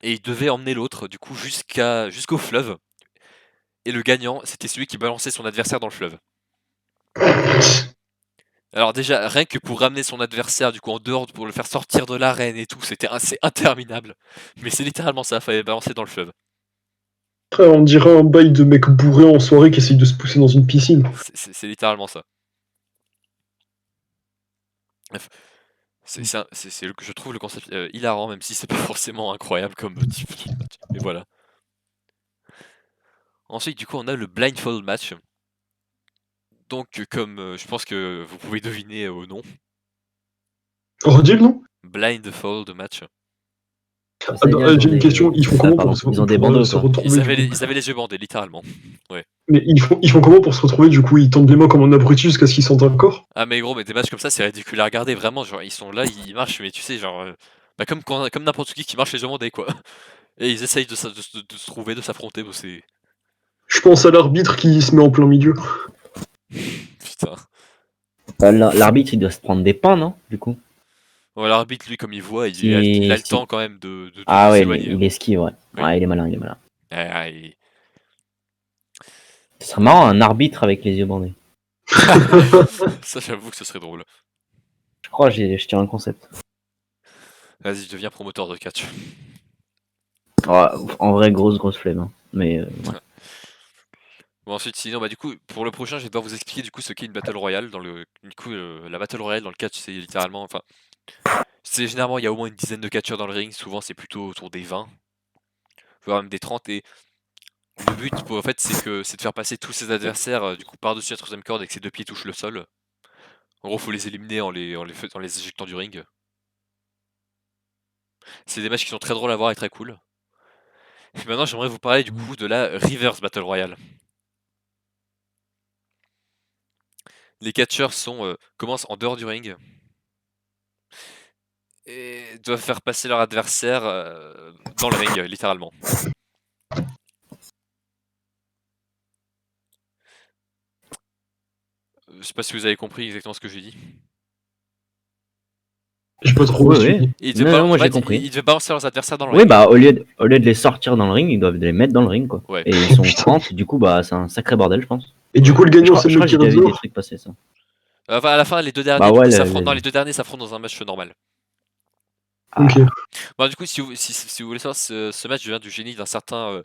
et ils devaient emmener l'autre du coup jusqu'au fleuve, et le gagnant, c'était celui qui balançait son adversaire dans le fleuve. Alors déjà, rien que pour ramener son adversaire du coup en dehors, pour le faire sortir de l'arène et tout, c'est interminable. Mais c'est littéralement ça, fallait balancer dans le fleuve. Après, on dirait un bail de mec bourré en soirée qui essaye de se pousser dans une piscine. C'est littéralement ça. Bref, Mm. je trouve le concept hilarant, même si c'est pas forcément incroyable comme type de match. Mais voilà. Ensuite, du coup, on a le blindfold match. Donc, comme je pense que vous pouvez deviner au nom, Redis le nom? blindfold match. J'ai une question, ils font comment pour Ils ont des bandeaux, se quoi. retrouver du coup Ils avaient les yeux bandés, littéralement. Mais ils font comment pour se retrouver du coup? Ils tendent les mains comme un abruti jusqu'à ce qu'ils sentent un corps? Ah mais gros, mais des matchs comme ça, c'est ridicule à regarder, vraiment, genre, ils sont là, ils marchent, mais tu sais, genre, bah, comme n'importe qui marche les yeux bandés, quoi. Et ils essayent de se trouver, de s'affronter, bon, c'est... Je pense à l'arbitre qui se met en plein milieu. Putain. L'arbitre, il doit se prendre des pains, non? Du coup. Bon, l'arbitre, lui, comme il voit, Si- il a le si- temps quand même de Ah ouais, s'éloigner. il esquive, ouais. Oui. Ouais, il est malin, il est malin. Ah, et- Ce serait marrant, un arbitre avec les yeux bandés. Ça, j'avoue que ce serait drôle. Je crois, je tiens un concept. Vas-y, je deviens promoteur de catch. Ouais, en vrai, grosse flemme. Hein. Mais ouais. Bon, ensuite, sinon, bah, du coup, pour le prochain, je vais devoir vous expliquer du coup ce qu'est une Battle Royale. Du coup, la Battle Royale dans le catch, c'est littéralement. Enfin, c'est généralement, il y a au moins une dizaine de catcheurs dans le ring. Souvent, c'est plutôt autour des 20, voire même des 30. Et le but, en fait, c'est de faire passer tous ses adversaires du coup par-dessus la troisième corde et que ses deux pieds touchent le sol. En gros, faut les éliminer en les éjectant du ring. C'est des matchs qui sont très drôles à voir et très cool. Et maintenant, j'aimerais vous parler du coup de la Reverse Battle Royale. Les catcheurs commencent en dehors du ring et doivent faire passer leur adversaire dans le ring, littéralement. Je sais pas si vous avez compris exactement ce que j'ai dit. J'ai pas trop Oui, suivi. oui. Ils Non, moi en j'ai fait, compris. ils devaient balancer leurs adversaires dans le Oui, ring. bah au lieu de les sortir dans le ring, ils doivent les mettre dans le ring, quoi. Ouais. Et ils sont Putain. 30, du coup, bah c'est un sacré bordel, je pense. Et du coup, le gagnant, c'est Je le crois mec que qui j'ai reste déjà vu des dehors. trucs passer, ça. Enfin, à la fin, les deux derniers Bah du ouais, coup, s'affrontent. Non, le- les deux derniers s'affrontent dans un match normal. Ah, Ok. Bon, du coup, si vous voulez savoir, ce match vient du génie d'un certain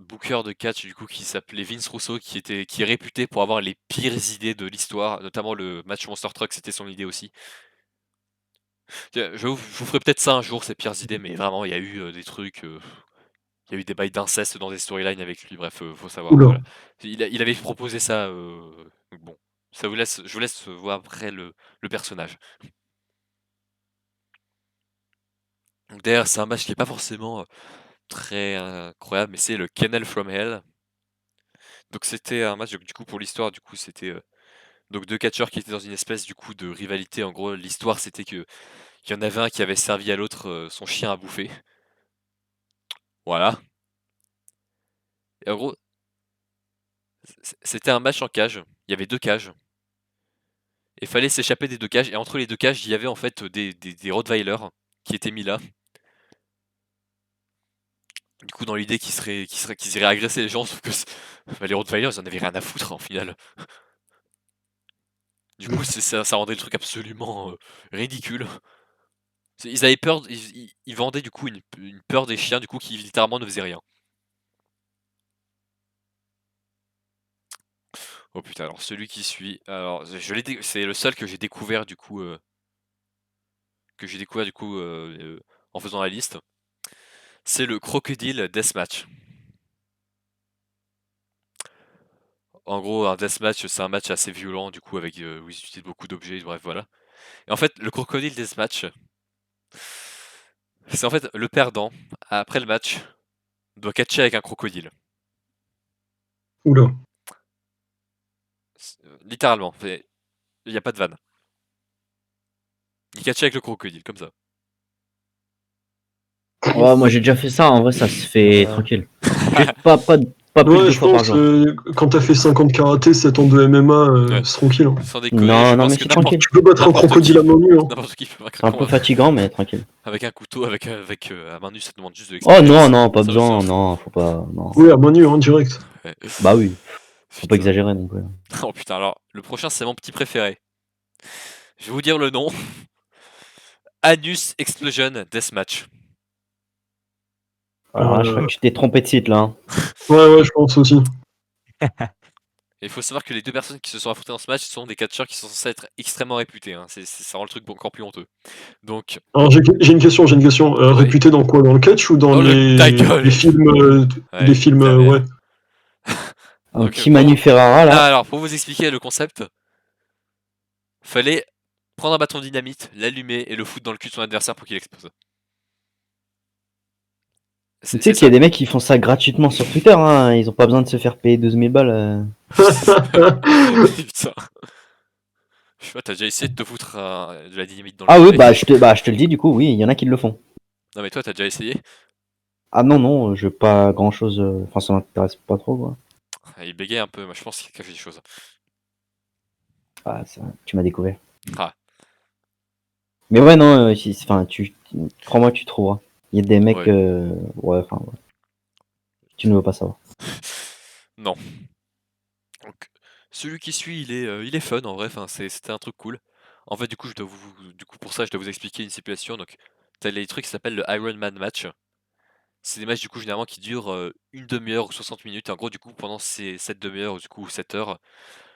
booker de catch du coup qui s'appelait Vince Russo, qui est réputé pour avoir les pires idées de l'histoire, notamment le match Monster Truck, c'était son idée aussi. Je vous ferai peut-être ça un jour, ces pires idées, mais vraiment, il y a eu des trucs. Il y a eu des bails d'inceste dans des storylines avec lui, bref, faut savoir. Oula. Voilà. Il avait proposé ça. Donc bon, je vous laisse voir après le personnage. Donc d'ailleurs, c'est un match qui est pas forcément très incroyable, mais c'est le Kennel from Hell. Donc c'était un match du coup pour l'histoire, du coup c'était donc deux catcheurs qui étaient dans une espèce du coup de rivalité. En gros, l'histoire c'était que il y en avait un qui avait servi à l'autre son chien à bouffer. Voilà. Et en gros, c'était un match en cage. Il y avait deux cages. Et fallait s'échapper des deux cages. Et entre les deux cages, il y avait en fait des Rottweilers qui étaient mis là. Du coup, dans l'idée qu'ils iraient agresser les gens, sauf que bah, les Rottweilers, ils en avaient rien à foutre en final. Du coup, ça rendait le truc absolument ridicule. Ils avaient peur, ils vendaient du coup une peur des chiens, du coup, qui littéralement ne faisaient rien. Oh putain, alors celui qui suit, alors c'est le seul que j'ai découvert du coup, en faisant la liste. C'est le Crocodile Deathmatch. En gros, un deathmatch, c'est un match assez violent, du coup, avec où ils utilisent beaucoup d'objets, bref, voilà. Et en fait, le Crocodile Deathmatch, c'est en fait le perdant, après le match, doit catcher avec un crocodile. Oula. Littéralement, il n'y a pas de vanne. Il catche avec le crocodile, comme ça. ouais, moi j'ai déjà fait ça, en vrai, ça se fait tranquille. Juste pas plus Ouais, de je fois par pense, jour. quand t'as fait 50 karaté, 7 ans de MMA, Ouais. c'est tranquille. Hein. Sans déconner, Non, je non, pense mais que c'est tranquille. Tu peux battre un n'importe crocodile qui- à main nue. Hein. n'importe qui peut vaincre C'est un peu fatigant, mais tranquille. avec un couteau, avec à main nue, ça demande juste de Oh non, l'expérience. non, pas Ça, je besoin, sais. non, faut pas. Non. Oui, à main nue, hein, direct. Ouais. Bah oui, faut pas Putain. exagérer non plus. Oh putain, alors, le prochain, c'est mon petit préféré. Je vais vous dire le nom. Anus Explosion Deathmatch. Alors là, je crois que tu t'es trompé de site là. Hein. Ouais, je pense aussi. Et il faut savoir que les deux personnes qui se sont affrontées dans ce match sont des catcheurs qui sont censés être extrêmement réputés. Hein. Ça rend le truc encore plus honteux. Donc, Alors, j'ai une question. Oui. Réputé dans quoi? Dans le catch ou dans ta gueule. les films Ouais, les films, ta mère. ouais. Un Donc, petit Manu Ferrara là. alors, pour vous expliquer le concept, fallait prendre un bâton de dynamite, l'allumer et le foutre dans le cul de son adversaire pour qu'il explose. Tu C'est sais qu'il y ça. a des mecs qui font ça gratuitement sur Twitter, hein. Ils ont pas besoin de se faire payer 12 000 balles. Putain. Je sais pas, t'as déjà essayé de te foutre de la dynamite dans le Ah cul, oui, mec? je te le dis, du coup, oui, il y en a qui le font. Non, mais toi, t'as déjà essayé? Ah non, non, je veux pas grand chose. Enfin, ça m'intéresse pas trop, quoi. Ah, il bégayait un peu, moi je pense qu'il a caché des choses. Ah, ça, tu m'as découvert. Ah. Mais ouais, non, enfin, crois-moi, tu trouveras. Il y a des mecs, Ouais. ouais, enfin, ouais. Tu ne veux pas savoir. Non. Donc, celui qui suit, il est fun en vrai, enfin, c'était un truc cool. En fait, du coup, du coup, pour ça, je dois vous expliquer une stipulation. Donc, t'as les trucs qui s'appellent le Iron Man match. C'est des matchs, du coup, généralement qui durent une demi-heure ou 60 minutes. Et en gros, du coup, pendant cette demi-heure, du coup, 7 heures,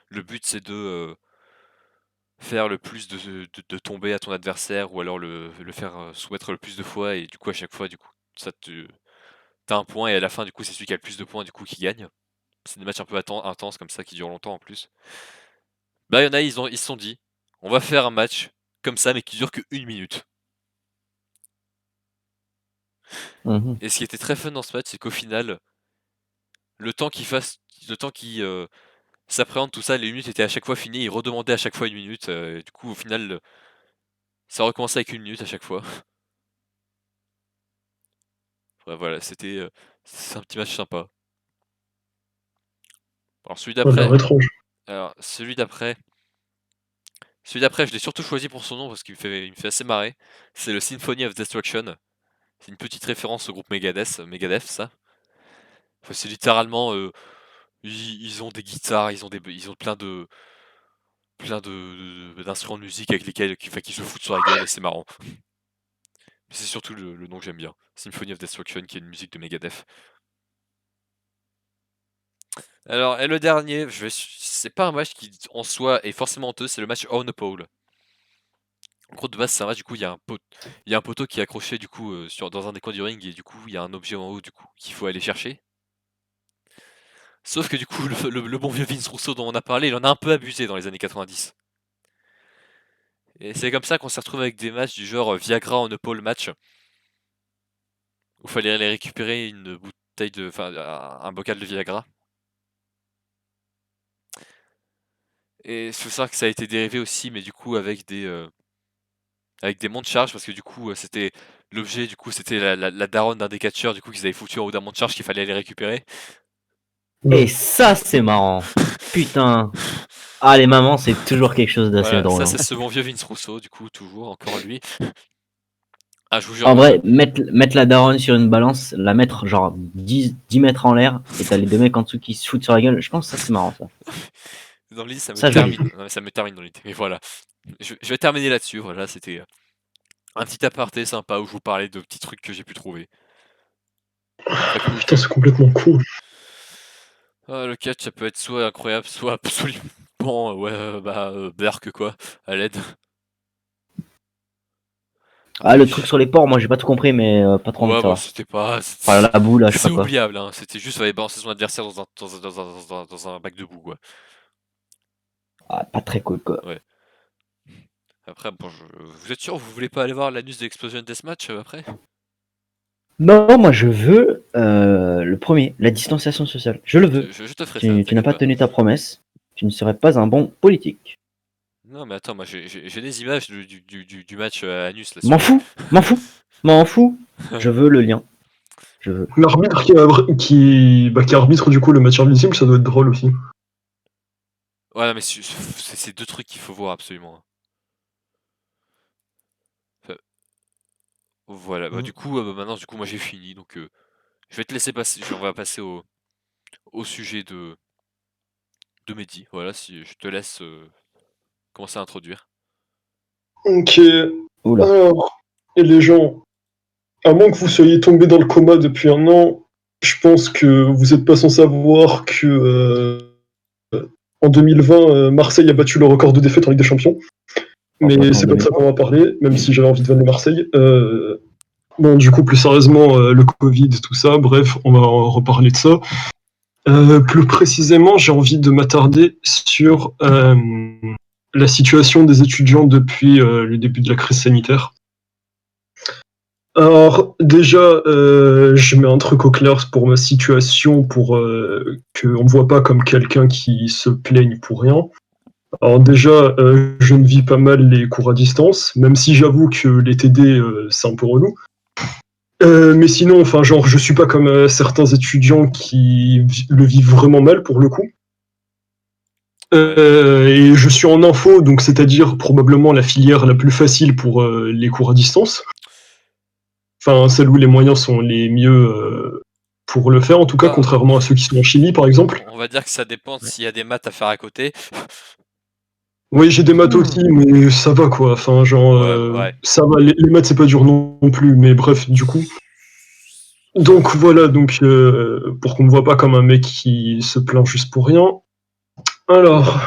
le but c'est de faire le plus de tomber à ton adversaire ou alors le faire soumettre le plus de fois. Et du coup, à chaque fois, du coup, t'as un point et à la fin, du coup, c'est celui qui a le plus de points, du coup, qui gagne. C'est des matchs un peu intenses comme ça qui durent longtemps en plus. Bah, il y en a, ils se sont dit, on va faire un match comme ça, mais qui dure que 1 minute. Mhm. Et ce qui était très fun dans ce match, c'est qu'au final, le temps qui s'appréhende tout ça, les minutes étaient à chaque fois finies, ils redemandaient à chaque fois 1 minute. Et du coup, au final, ça recommençait avec 1 minute à chaque fois. Ouais, voilà, c'est un petit match sympa. Alors Ça a l'air étrange. celui d'après, celui d'après, je l'ai surtout choisi pour son nom parce il me fait assez marrer. C'est le Symphony of Destruction. C'est une petite référence au groupe Megadeth, ça. Enfin, c'est littéralement, ils ont des guitares, ils ont d'instruments de musique avec lesquels enfin, qui se foutent sur la gueule et c'est marrant. Mais c'est surtout le nom que j'aime bien. Symphony of Destruction, qui est une musique de Megadeth. Alors, et le dernier, c'est pas un match qui en soi est forcément honteux, c'est le match On a Pole. En gros, de base, c'est un match, du coup, il y a un poteau qui est accroché du coup dans un des coins du ring et du coup, il y a un objet en haut du coup qu'il faut aller chercher. Sauf que du coup, le bon vieux Vince Russo dont on a parlé, il en a un peu abusé dans les années 90. Et c'est comme ça qu'on s'est retrouvé avec des matchs du genre Viagra on a pole match, où il fallait aller récupérer une bouteille enfin, un bocal de Viagra. Et il faut savoir que ça a été dérivé aussi, mais du coup avec des monts de charge, parce que du coup c'était l'objet, du coup c'était la daronne d'un des catcheurs, du coup qu'ils avaient foutu en haut d'un mont de charge qu'il fallait aller récupérer. Et ça, c'est marrant. Putain. Ah, les mamans, c'est toujours quelque chose d'assez Voilà, drôle, ça hein. c'est ce bon vieux Vince Russo, du coup, toujours, encore lui. Ah, je vous jure, En vrai, mettre la daronne sur une balance, la mettre genre 10 mètres en l'air, et t'as les deux mecs en dessous qui se foutent sur la gueule, je pense que ça, c'est marrant, ça. dans l'idée, ça me Ça, je valide. termine. Non, mais ça me termine dans l'idée. Mais voilà. Je vais terminer là-dessus. Voilà, c'était un petit aparté sympa où je vous parlais de petits trucs que j'ai pu trouver. Très cool. Putain, c'est complètement cool. Ah, le catch, ça peut être soit incroyable, soit absolument, berk quoi, à l'aide. Ah, le truc sur les porcs, moi, j'ai pas tout compris, mais pas trop envie de Ouais, bah, savoir. c'était pas. Enfin, la boue, là, je sais C'est pas quoi. oubliable, hein. C'était juste, fallait balancer son adversaire dans un bac de boue, quoi. Ah, pas très cool, quoi. Ouais. Après, bon, vous êtes sûr, vous voulez pas aller voir l'anus de Explosion Deathmatch après? Non, moi, je veux le premier, la distanciation sociale. Je le veux. Je te ferai ça, Tu n'as t'inquiète pas pas. tenu ta promesse. Tu ne serais pas un bon politique. Non, mais attends, moi j'ai des images du match anus là M'en fous, m'en fous, m'en fous. Je veux le lien. Je veux. L'arbitre qui arbitre du coup le match invisible, ça doit être drôle aussi. Ouais, non, mais c'est deux trucs qu'il faut voir absolument. Enfin, voilà, bah Mm. du coup, maintenant, du coup, moi j'ai fini, donc je vais te laisser passer, on va passer au sujet de Mehdi. Voilà, si je te laisse commencer à introduire. Ok, Oula. alors, et les gens, à moins que vous soyez tombé dans le coma depuis un an, je pense que vous n'êtes pas sans savoir que en 2020, Marseille a battu le record de défaites en Ligue des Champions. Enfin, Mais pas en c'est pas de ça 2020. qu'on va parler, même si j'avais envie de vanner Marseille. Bon, du coup, plus sérieusement, le Covid, tout ça, bref, on va reparler de ça. Plus précisément, j'ai envie de m'attarder sur la situation des étudiants depuis le début de la crise sanitaire. Alors déjà, je mets un truc au clair pour ma situation, pour qu'on me voit pas comme quelqu'un qui se plaigne pour rien. Alors déjà, je ne vis pas mal les cours à distance, même si j'avoue que les TD, c'est un peu relou. Mais sinon, enfin, genre, je suis pas comme certains étudiants qui le vivent vraiment mal pour le coup. Et je suis en info, donc c'est-à-dire probablement la filière la plus facile pour les cours à distance. Enfin, celle où les moyens sont les mieux pour le faire, en tout cas, Bah, contrairement à ceux qui sont en chimie, par exemple. on va dire que ça dépend Ouais. s'il y a des maths à faire à côté. Oui, j'ai des maths aussi, mais ça va quoi. Enfin, genre, Ouais. ça va. Les maths, c'est pas dur non plus, mais bref, du coup. Donc voilà, donc pour qu'on me voit pas comme un mec qui se plaint juste pour rien. Alors,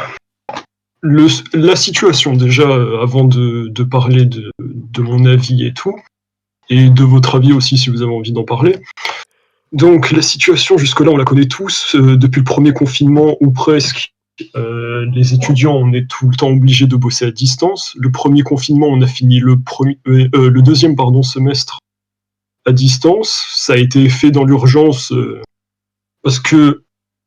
la situation déjà, avant de parler de mon avis et tout, et de votre avis aussi si vous avez envie d'en parler. Donc la situation jusque-là, on la connaît tous, depuis le premier confinement ou presque. Les étudiants, on est tout le temps obligés de bosser à distance. Le premier confinement, on a fini le deuxième semestre à distance. Ça a été fait dans l'urgence parce que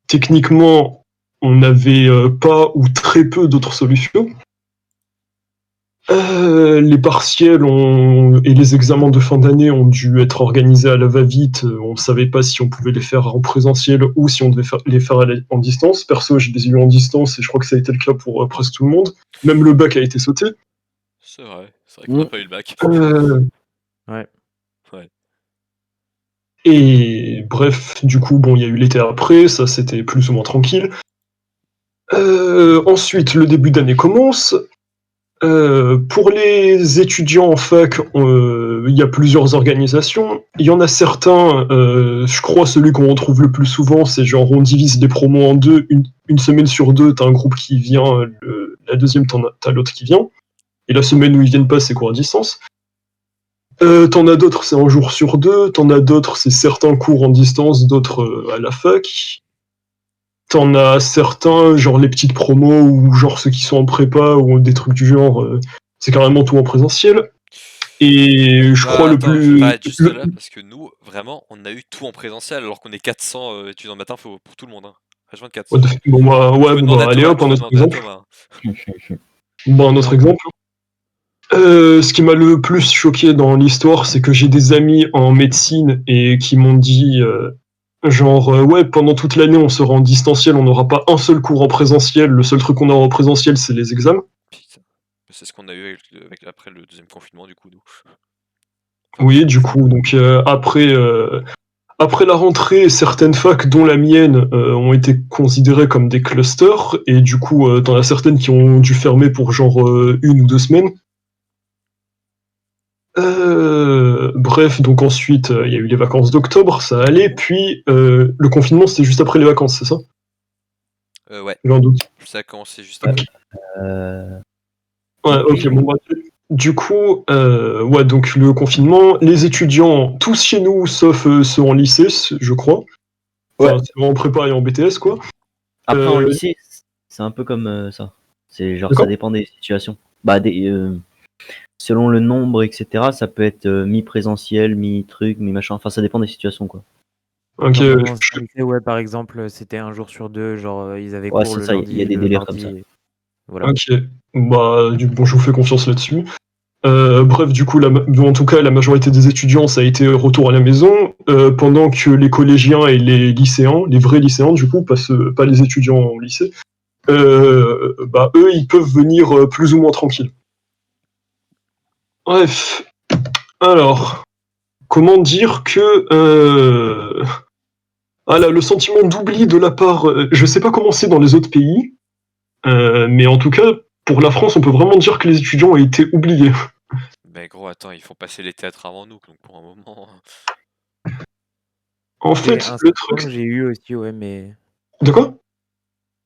techniquement, on n'avait pas ou très peu d'autres solutions. Les partiels et les examens de fin d'année ont dû être organisés à la va-vite. On ne savait pas si on pouvait les faire en présentiel ou si on devait les faire en distance. Perso, je les ai eu en distance et je crois que ça a été le cas pour presque tout le monde. Même le bac a été sauté. C'est vrai qu'on n'a pas eu le bac. Ouais. Ouais. Et bref, du coup, bon, il y a eu l'été après, ça c'était plus ou moins tranquille. Ensuite, le début d'année commence. Pour les étudiants en fac, il y a plusieurs organisations. Il y en a certains, je crois celui qu'on retrouve le plus souvent, c'est genre on divise les promos en deux, une semaine sur deux, t'as un groupe qui vient, la deuxième t'as l'autre qui vient. Et la semaine où ils viennent pas, c'est cours à distance. T'en as d'autres, c'est un jour sur deux, t'en as d'autres, c'est certains cours en distance, d'autres à la fac. T'en as certains, genre les petites promos, ou genre ceux qui sont en prépa, ou des trucs du genre, c'est carrément tout en présentiel. Et je crois Bah le attends, je vais plus... t'arrêter juste là parce que nous, vraiment, on a eu tout en présentiel alors qu'on est 400 étudiants de matin pour tout le monde. Hein. H24. Bon bah, ouais, Tu peux bon demander bah, à allez Thomas. hop, Tu un peux autre demander à exemple. Thomas. Bon, un autre exemple. Ce qui m'a le plus choqué dans l'histoire, c'est que j'ai des amis en médecine et qui m'ont dit, genre, ouais, pendant toute l'année, on sera en distanciel, on n'aura pas un seul cours en présentiel, le seul truc qu'on aura en présentiel, c'est les examens. Putain. C'est ce qu'on a eu après le deuxième confinement, du coup, nous. Oui, du coup, donc après la rentrée, certaines facs, dont la mienne, ont été considérées comme des clusters, et du coup, t'en as certaines qui ont dû fermer pour genre 1 ou 2 semaines. Bref, donc ensuite, il y a eu les vacances d'octobre, ça allait, puis le confinement, c'était juste après les vacances, c'est ça? Ouais, J'ai un doute. ça a commencé juste Ouais. après. Ouais, ok, bon, bah, du coup, ouais, donc le confinement, les étudiants, tous chez nous, sauf ceux en lycée, je crois. Enfin, Ouais. ceux en prépa et en BTS, quoi. Après, en Euh, lycée, c'est un peu comme ça. C'est genre, ça D'accord. dépend des situations. Bah, selon le nombre, etc., ça peut être mi-présentiel, mi-truc, mi-machin. Enfin, ça dépend des situations, quoi. Ok, Dans mon ancien lycée, ouais, par exemple, c'était un jour sur deux, genre ils avaient Ouais, cours c'est le ça, il y lundi a et des le délires comme mardi. ça. Voilà. ok. Bah, bon, je vous fais confiance là-dessus. Bref, du coup, en tout cas, la majorité des étudiants, ça a été retour à la maison, pendant que les collégiens et les lycéens, les vrais lycéens, du coup, pas les étudiants au lycée, bah, eux, ils peuvent venir plus ou moins tranquilles. Bref, alors, comment dire que... voilà, le sentiment d'oubli de la part... je sais pas comment c'est dans les autres pays, mais en tout cas, pour la France, on peut vraiment dire que les étudiants ont été oubliés. Mais gros, attends, ils font passer les théâtres avant nous, donc pour un moment. En C'est fait, un le sentiment truc... que j'ai eu aussi, ouais, mais De quoi?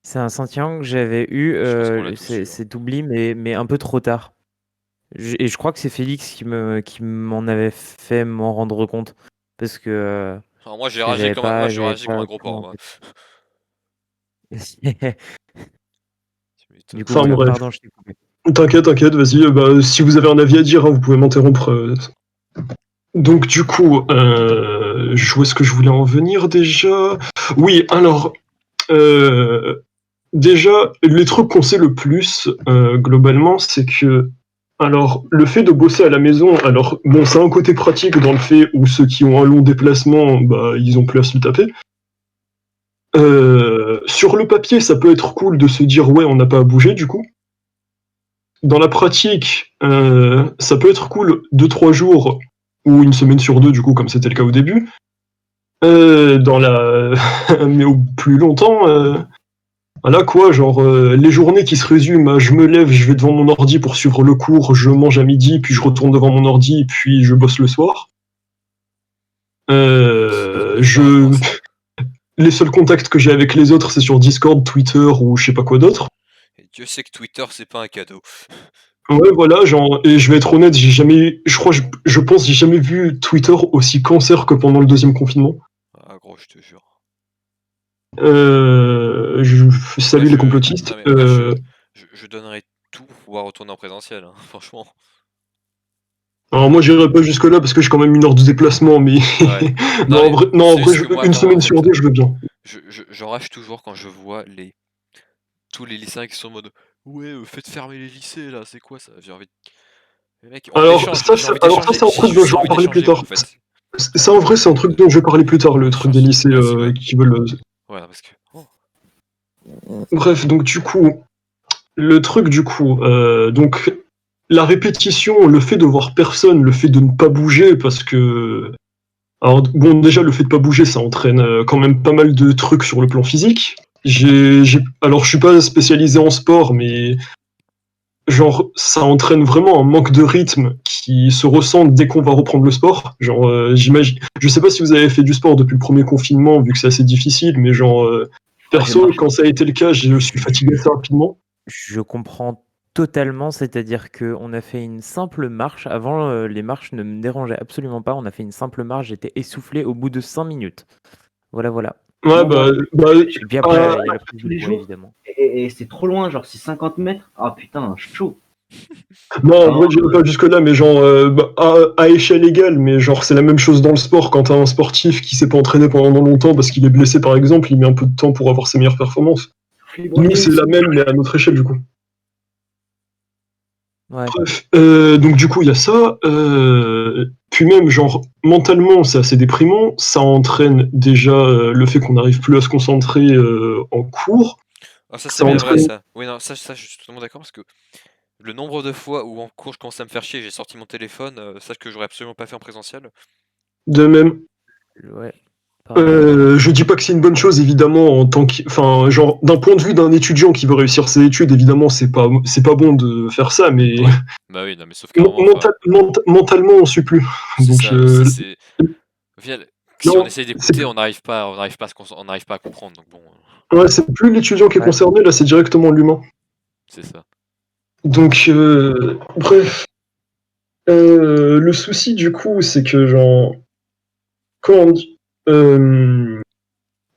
c'est un sentiment que j'avais eu, Je pense qu'on l'a tous eu. Hein. cet oubli, mais un peu trop tard. Et je crois que c'est Félix qui m'en avait fait m'en rendre compte. Parce que, Alors moi, parce que moi, je j'avais ragé comme pas un gros tout porc, en moi. tête. Du coup, Enfin, bref. pardon, je t'ai coupé. T'inquiète, vas-y. Si vous avez un avis à dire, hein, vous pouvez m'interrompre. Donc, du coup, je vois ce que je voulais en venir déjà. Oui, alors, déjà, les trucs qu'on sait le plus, globalement, c'est que, alors, le fait de bosser à la maison, alors, bon, ça a un côté pratique dans le fait où ceux qui ont un long déplacement, bah, ils ont plus à se le taper. Sur le papier, ça peut être cool de se dire, ouais, on n'a pas à bouger, du coup. Dans la pratique, ça peut être cool 2-3 jours ou une semaine sur 2, du coup, comme c'était le cas au début. Mais au plus longtemps, voilà quoi, genre les journées qui se résument à je me lève, je vais devant mon ordi pour suivre le cours, je mange à midi, puis je retourne devant mon ordi, puis je bosse le soir. Les seuls contacts que j'ai avec les autres, c'est sur Discord, Twitter ou je sais pas quoi d'autre. Et Dieu sait que Twitter, c'est pas un cadeau. Ouais, voilà, genre, et je vais être honnête, je pense, j'ai jamais vu Twitter aussi cancer que pendant le deuxième confinement. Ah gros, je te jure. Je salue les complotistes. Non, mais moi, je donnerais tout pour pouvoir retourner en présentiel, hein, franchement. Alors moi j'irai pas jusque là parce que j'ai quand même 1 heure de déplacement, mais Ouais. non, en vrai, juste que moi, une attends, semaine en fait, sur 2 je veux bien. j'enrage toujours quand je vois tous les lycéens qui sont en mode ouais, faites fermer les lycées là, c'est quoi ça? J'ai envie de... Les mecs, on Alors échange, ça j'ai c'est envie alors ça d'échanger, c'est un j'ai truc dont juste je vais en envie parler plus d'échanger moi tard. en fait. Ça en vrai c'est un truc dont je vais parler plus tard, le truc des lycées Vas-y, ouais. qui veulent. Ouais, parce que... Bref, donc du coup, le truc du coup, donc la répétition, le fait de voir personne, le fait de ne pas bouger, parce que alors bon déjà le fait de pas bouger ça entraîne quand même pas mal de trucs sur le plan physique. Alors je suis pas spécialisé en sport, mais genre ça entraîne vraiment un manque de rythme qui se ressent dès qu'on va reprendre le sport. Genre j'imagine, je sais pas si vous avez fait du sport depuis le premier confinement vu que c'est assez difficile, mais genre perso quand ça a été le cas, je suis fatigué assez rapidement. Je comprends totalement, c'est-à-dire qu'on a fait une simple marche. Avant, les marches ne me dérangeaient absolument pas. On a fait une simple marche, j'étais essoufflé au bout de 5 minutes. Voilà, voilà. Ouais, Et puis après, il y a la prise tous de les poids, jours. évidemment. Et c'est trop loin, genre c'est 50 mètres. Ah putain, chaud. non, en vrai, j'irai pas jusque-là, mais genre, à échelle égale, mais genre, c'est la même chose dans le sport. Quand t'as un sportif qui s'est pas entraîné pendant longtemps parce qu'il est blessé, par exemple, il met un peu de temps pour avoir ses meilleures performances. Nous, c'est la même, mais à notre échelle, du coup. Ouais. Bref, donc du coup, il y a ça. Puis même, genre, mentalement, c'est assez déprimant. Ça entraîne déjà le fait qu'on n'arrive plus à se concentrer en cours. Ah, ça c'est Ça bien vrai entraîne... ça. Oui, non, ça je suis totalement d'accord parce que le nombre de fois où en cours je commençais à me faire chier, j'ai sorti mon téléphone, ça que j'aurais absolument pas fait en présentiel. De même. Ouais. Pareil. Je dis pas que c'est une bonne chose, évidemment, enfin, genre, d'un point de vue d'un étudiant qui veut réussir ses études, évidemment, c'est pas bon de faire ça, mais Ouais. Bah oui, non mais sauf qu'à un moment, enfin, mentalement, on suit plus. c'est Donc, ça, c'est... Au final, si non, on essaye d'écouter, on n'arrive pas à comprendre, donc bon, ouais, c'est plus l'étudiant qui est Ouais. concerné, là, c'est directement l'humain. c'est ça. Donc, bref. Le souci, du coup, c'est que, genre, comment on dit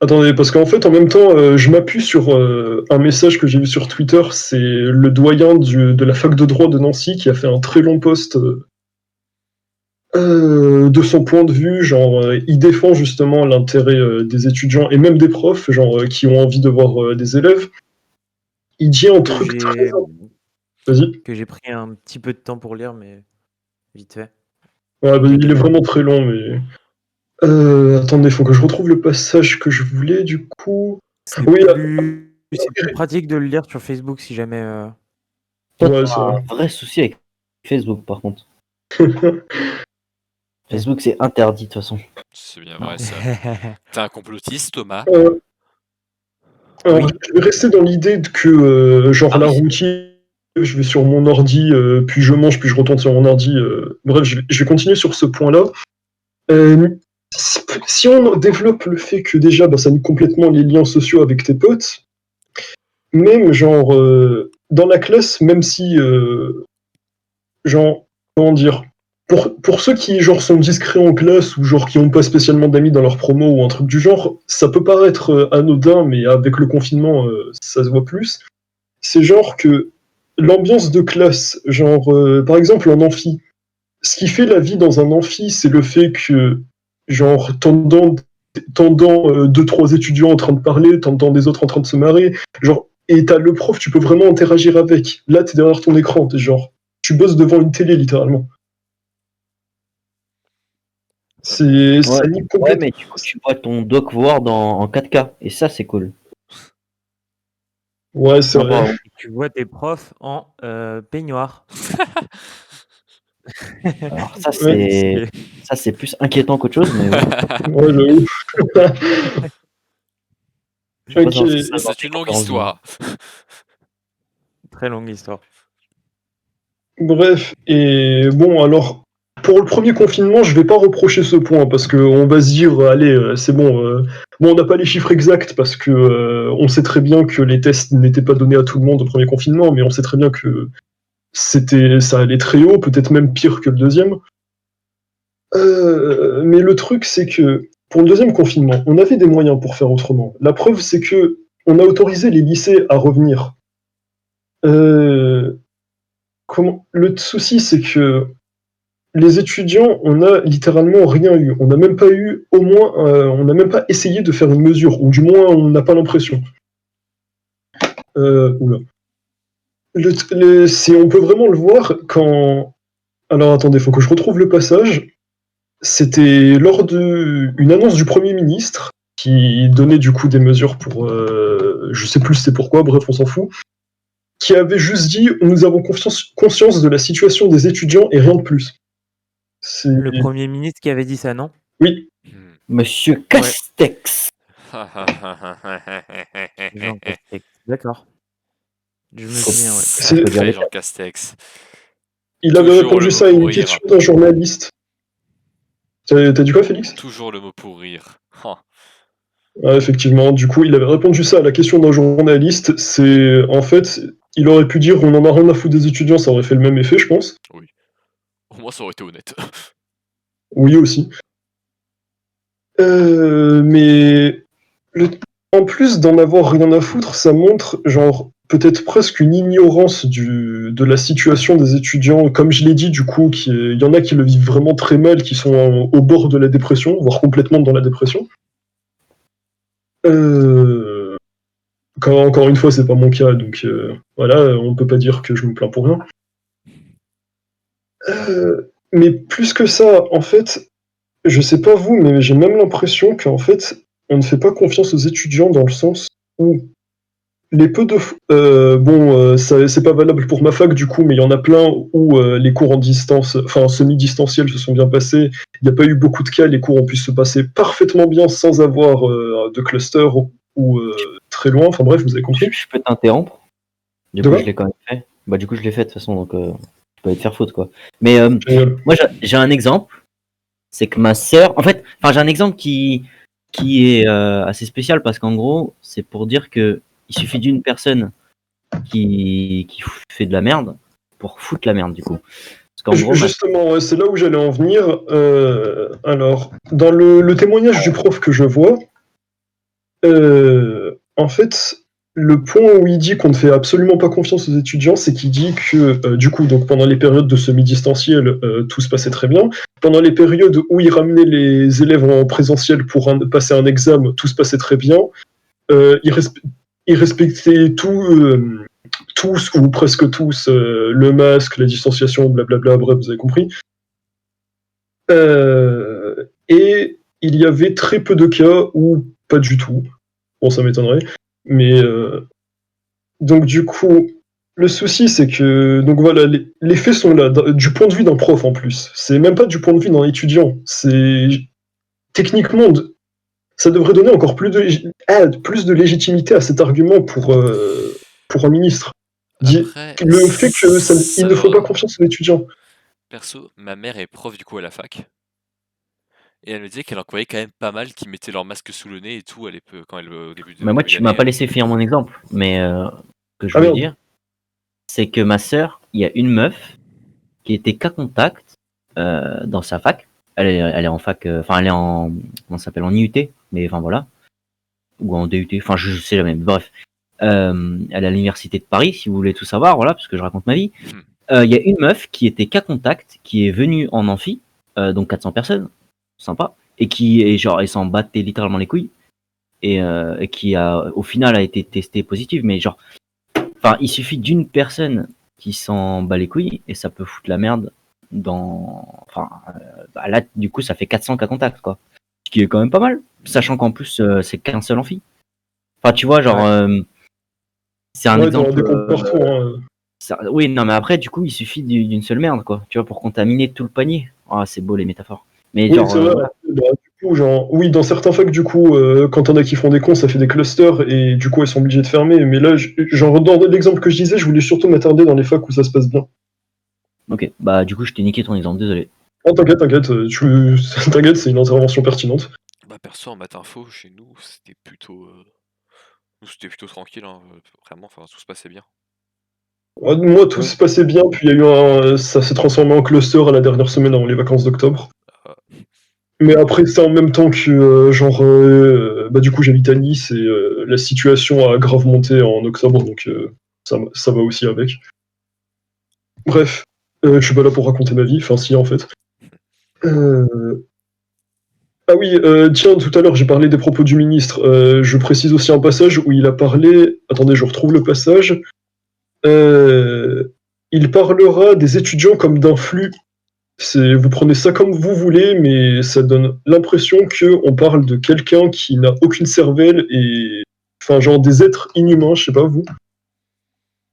attendez, parce qu'en fait, en même temps, je m'appuie sur un message que j'ai vu sur Twitter. C'est le doyen de la fac de droit de Nancy qui a fait un très long post de son point de vue. Genre, il défend justement l'intérêt des étudiants et même des profs, genre, qui ont envie de voir des élèves. Il dit un truc très... Vas-y. Que j'ai pris un petit peu de temps pour lire, mais vite fait. Ouais, bah, il est vraiment très long, mais... attendez, il faut que je retrouve le passage que je voulais, du coup. C'est Oui, plus pratique de le lire sur Facebook si jamais. ouais, c'est vrai. Un vrai souci avec Facebook, par contre. Facebook, c'est interdit, de toute façon. C'est bien vrai ça. T'es un complotiste, Thomas? Alors, Oui. je vais rester dans l'idée que, genre, la routine, je vais sur mon ordi, puis je mange, puis je retourne sur mon ordi. Bref, je vais continuer sur ce point-là. Si on développe le fait que déjà, bah, ça nie complètement les liens sociaux avec tes potes, même genre dans la classe, même si genre comment dire, pour ceux qui genre sont discrets en classe ou genre qui n'ont pas spécialement d'amis dans leur promo ou un truc du genre, ça peut paraître anodin, mais avec le confinement, ça se voit plus. c'est genre que l'ambiance de classe, genre, par exemple en amphi, ce qui fait la vie dans un amphi, c'est le fait que, genre, t'entends deux, trois étudiants en train de parler, t'entends des autres en train de se marrer, genre, et t'as le prof, tu peux vraiment interagir avec. Là, t'es derrière ton écran, t'es genre, tu bosses devant une télé, littéralement. Ça Ouais, nique ouais, complètement. mais du coup, tu vois ton Doc Ward en 4K, et ça, c'est cool. Ouais, c'est Non, vrai. pardon. Tu vois tes profs en peignoir. Alors, ça, Ouais, c'est plus inquiétant qu'autre chose, mais oui. ouais, j'avoue. Je sais pas Ok, savoir ce qui se passe dans C'est tes une longue conférences Zoom. histoire. Très longue histoire. bref, et bon, alors, pour le premier confinement, je vais pas reprocher ce point, parce qu'on va se dire, allez, c'est bon, bon, on n'a pas les chiffres exacts, parce que on sait très bien que les tests n'étaient pas donnés à tout le monde au premier confinement, mais on sait très bien que ça allait très haut, peut-être même pire que le deuxième. Mais le truc, c'est que pour le deuxième confinement, on avait des moyens pour faire autrement. La preuve, c'est que on a autorisé les lycées à revenir. Euh, Le souci, c'est que les étudiants, on a littéralement rien eu. On n'a même pas eu, au moins, on n'a même pas essayé de faire une mesure, ou du moins, on n'a pas l'impression. Oula. On peut vraiment le voir quand. Alors attendez, faut que je retrouve le passage. C'était lors d'une annonce du Premier ministre qui donnait du coup des mesures pour, je sais plus c'est pourquoi, bref on s'en fout, qui avait juste dit nous avons conscience de la situation des étudiants et rien de plus. C'est Le Premier ministre qui avait dit ça, non? oui, Hmm. Monsieur Castex. Jean Castex. D'accord. Je me Faut, souviens, ouais. faut dire Sacré les Jean Castex. il avait Toujours le répondu mot ça à pour une rire. question d'un journaliste. T'as dit quoi, Félix? Toujours le mot pour rire. Oh. Ah, effectivement, du coup, il avait répondu ça à la question d'un journaliste. C'est en fait, il aurait pu dire on en a rien à foutre des étudiants, ça aurait fait le même effet, je pense. Oui. Au moins, ça aurait été honnête. Oui aussi. Mais le- en plus d'en avoir rien à foutre, ça montre genre peut-être presque une ignorance de la situation des étudiants. Comme je l'ai dit, du coup, il y en a qui le vivent vraiment très mal, qui sont au bord de la dépression, voire complètement dans la dépression. Euh, Encore une fois, c'est pas mon cas, donc voilà, on peut pas dire que je me plains pour rien. Mais plus que ça, en fait, je sais pas vous, mais j'ai même l'impression qu'en fait, on ne fait pas confiance aux étudiants dans le sens où les peu de... bon, c'est pas valable pour ma fac du coup, mais il y en a plein où les cours en distance, enfin semi-distanciels se sont bien passés. Il n'y a pas eu beaucoup de cas, les cours ont pu se passer parfaitement bien sans avoir de cluster ou très loin. Enfin bref, vous avez compris. Je peux t'interrompre. Du De coup, quoi je l'ai quand même fait. Bah, du coup, je l'ai fait de toute façon, donc je peux pas te faire faute, quoi. Mais Génial. moi, j'ai un exemple. C'est que ma sœur, en fait, enfin, j'ai un exemple qui est assez spécial parce qu'en gros, c'est pour dire que il suffit d'une personne qui fait de la merde pour foutre la merde, du coup. Parce qu'en gros, Justement, ouais, c'est là où j'allais en venir. Alors, dans le témoignage du prof que je vois, en fait, le point où il dit qu'on ne fait absolument pas confiance aux étudiants, c'est qu'il dit que, du coup, donc pendant les périodes de semi-distanciel, tout se passait très bien. Pendant les périodes où il ramenait les élèves en présentiel pour passer un examen, tout se passait très bien. Il, il respectait tous, ou presque tous, le masque, la distanciation, blablabla, bref, vous avez compris. Et il y avait très peu de cas où pas du tout. Bon, ça m'étonnerait. Mais donc du coup, le souci c'est que donc voilà, les faits sont là, du point de vue d'un prof en plus. C'est même pas du point de vue d'un étudiant. C'est techniquement, ça devrait donner encore plus de légitimité à cet argument pour un ministre. Après, Le fait que il ne faut pas ça... confiance aux étudiants. Perso, ma mère est prof du coup à la fac. Et elle me disait qu'elle en voyait quand même pas mal qui mettaient leur masque sous le nez et tout quand elle, au début mais moi, de tu m'as l'année. pas laissé finir mon exemple. Mais ce que je Ah voulais merde. dire, c'est que ma sœur, il y a une meuf qui était cas contact dans sa fac. Elle est en fac, enfin, elle est en, comment ça s'appelle, en IUT, mais enfin voilà, ou en DUT, enfin, je sais jamais. Bref. elle est à l'université de Paris, si vous voulez tout savoir, voilà, parce que je raconte ma vie. Hmm. Il y a une meuf qui était cas contact, qui est venue en amphi, donc 400 personnes, sympa, et qui est genre, elle s'en battait littéralement les couilles, et qui au final a été testée positive, mais genre, enfin, il suffit d'une personne qui s'en bat les couilles, et ça peut foutre la merde enfin, là, du coup, ça fait 400 cas contacts, quoi. Ce qui est quand même pas mal, sachant qu'en plus, c'est qu'un seul amphi. Enfin, tu vois, genre, c'est un Ouais, t'en rends exemple. des comptes partout. Hein. Oui, non, mais après, du coup, il suffit d'une seule merde, quoi. Tu vois, pour contaminer tout le panier. Ah, c'est beau les métaphores. Mais Oui, genre, c'est vrai. voilà. Bah, du coup, genre, oui, dans certains facs, du coup, quand t'en as qui font des cons, ça fait des clusters et du coup, elles sont obligées de fermer. Mais là, genre, dans l'exemple que je disais, je voulais surtout m'attarder dans les facs où ça se passe bien. Ok, bah, du coup, je t'ai niqué ton exemple, désolé. Oh, t'inquiète, t'inquiète, c'est une intervention pertinente. Bah perso en maths info chez nous c'était plutôt tranquille hein, vraiment, enfin tout se passait bien. Moi, tout Ouais. se passait bien, puis il y a ça s'est transformé en cluster à la dernière semaine avant les vacances d'octobre. Euh, Mais après, c'est en même temps que, bah, du coup, j'habite à Nice et la situation a grave monté en octobre, donc ça va aussi avec. Bref, je suis pas là pour raconter ma vie, enfin, si, en fait. Euh, Ah oui, tiens, tout à l'heure, j'ai parlé des propos du ministre. Je précise aussi un passage où il a parlé. Attendez, je retrouve le passage. Euh, il parlera des étudiants comme d'un flux. Vous prenez ça comme vous voulez, mais ça donne l'impression qu'on parle de quelqu'un qui n'a aucune cervelle et. Enfin, genre des êtres inhumains, je sais pas vous.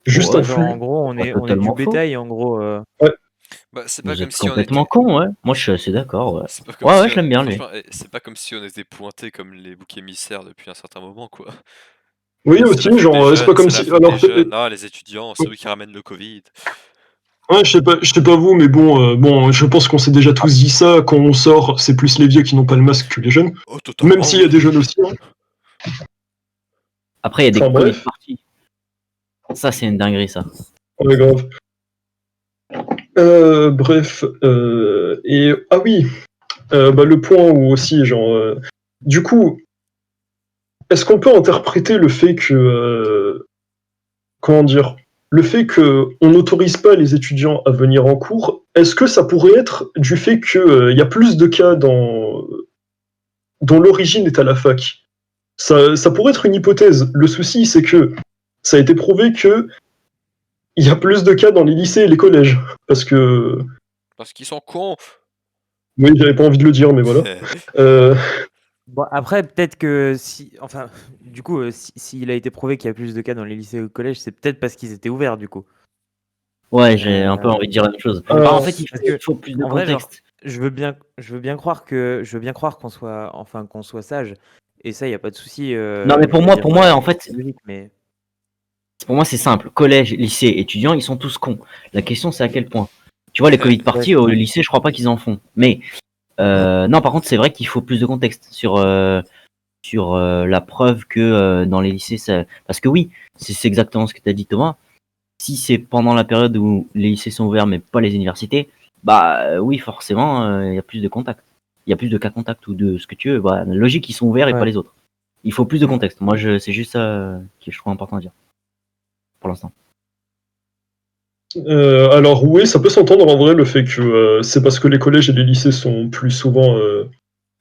Juste Ouais, un Genre, en flux. gros, pas on est du totalement faux. bétail, en gros. Ouais. Bah c'est pas Vous comme êtes si on complètement était. con, ouais. Moi, je suis assez d'accord, ouais. C'est pas comme Ouais, si ouais, je l'aime bien, lui. franchement, c'est pas comme si on était pointés comme les boucs émissaires depuis un certain moment quoi. Oui, C'est la aussi, faute des genre, c'est pas jeunes, comme c'est la si. faute Alors, des jeunes, ah les étudiants, c'est eux qui ramènent le Covid. ouais, je sais pas vous, mais bon, je pense qu'on s'est déjà tous dit ça. Quand on sort, c'est plus les vieux qui n'ont pas le masque que les jeunes. Oh Même totalement s'il y a oui. des jeunes aussi. Hein. Après, il y a des Enfin Covid bref, parties. Ça, c'est une dinguerie, ça. ouais, grave. Bref, et ah oui, bah, le point où aussi, genre, du coup, est-ce qu'on peut interpréter le fait que, comment dire, le fait que on n'autorise pas les étudiants à venir en cours, est-ce que ça pourrait être du fait que il y a plus de cas dont l'origine est à la fac? Ça pourrait être une hypothèse. Le souci, c'est que ça a été prouvé que il y a plus de cas dans les lycées et les collèges, parce que Parce qu'ils sont cons. oui, j'avais pas envie de le dire, mais voilà. Euh, Bon, après, peut-être que si. Enfin, du coup, s'il a été prouvé qu'il y a plus de cas dans les lycées et au collège, c'est peut-être parce qu'ils étaient ouverts, du coup. Ouais, j'ai un peu Euh, envie de dire la même chose. Bah, en alors, fait, Parce que, il faut plus de en vrai, genre, contexte. je veux bien croire qu'on soit sage. Et ça, il n'y a pas de souci. Non, mais Je veux dire, pour moi, en fait, c'est logique, mais. pour moi, c'est simple. Collège, lycée, étudiants, ils sont tous cons. La question, c'est à quel point. Tu vois, les Covid Ouais, parties au lycée, je crois pas qu'ils en font. Mais non, par contre, c'est vrai qu'il faut plus de contexte sur la preuve que dans les lycées, parce que oui, c'est exactement ce que tu as dit, Thomas. Si c'est pendant la période où les lycées sont ouverts, mais pas les universités, bah oui, forcément, il y a plus de contacts. Il y a plus de cas contacts ou de ce que tu veux. Voilà, la logique, ils sont ouverts et pas ouais. les autres. Il faut plus de contexte. Moi, c'est juste ça que je trouve important à dire pour l'instant. alors oui, ça peut s'entendre en vrai le fait que c'est parce que les collèges et les lycées sont plus souvent Non,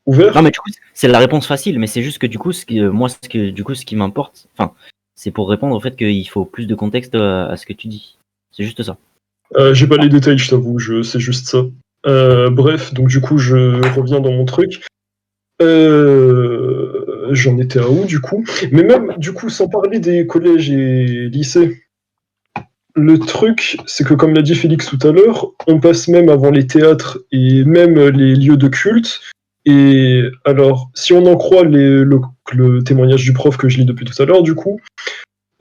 ouverts. mais du coup, c'est la réponse facile, mais c'est juste que du coup, moi, ce qui m'importe, enfin, c'est pour répondre au fait qu'il faut plus de contexte à ce que tu dis. C'est juste ça. J'ai pas les détails, je t'avoue, c'est juste ça. Bref, donc du coup, je reviens dans mon truc. J'en étais à où du coup? Mais même du coup, sans parler des collèges et lycées, le truc, c'est que comme l'a dit Félix tout à l'heure, on passe même avant les théâtres et même les lieux de culte. Et alors, si on en croit le témoignage du prof que je lis depuis tout à l'heure, du coup,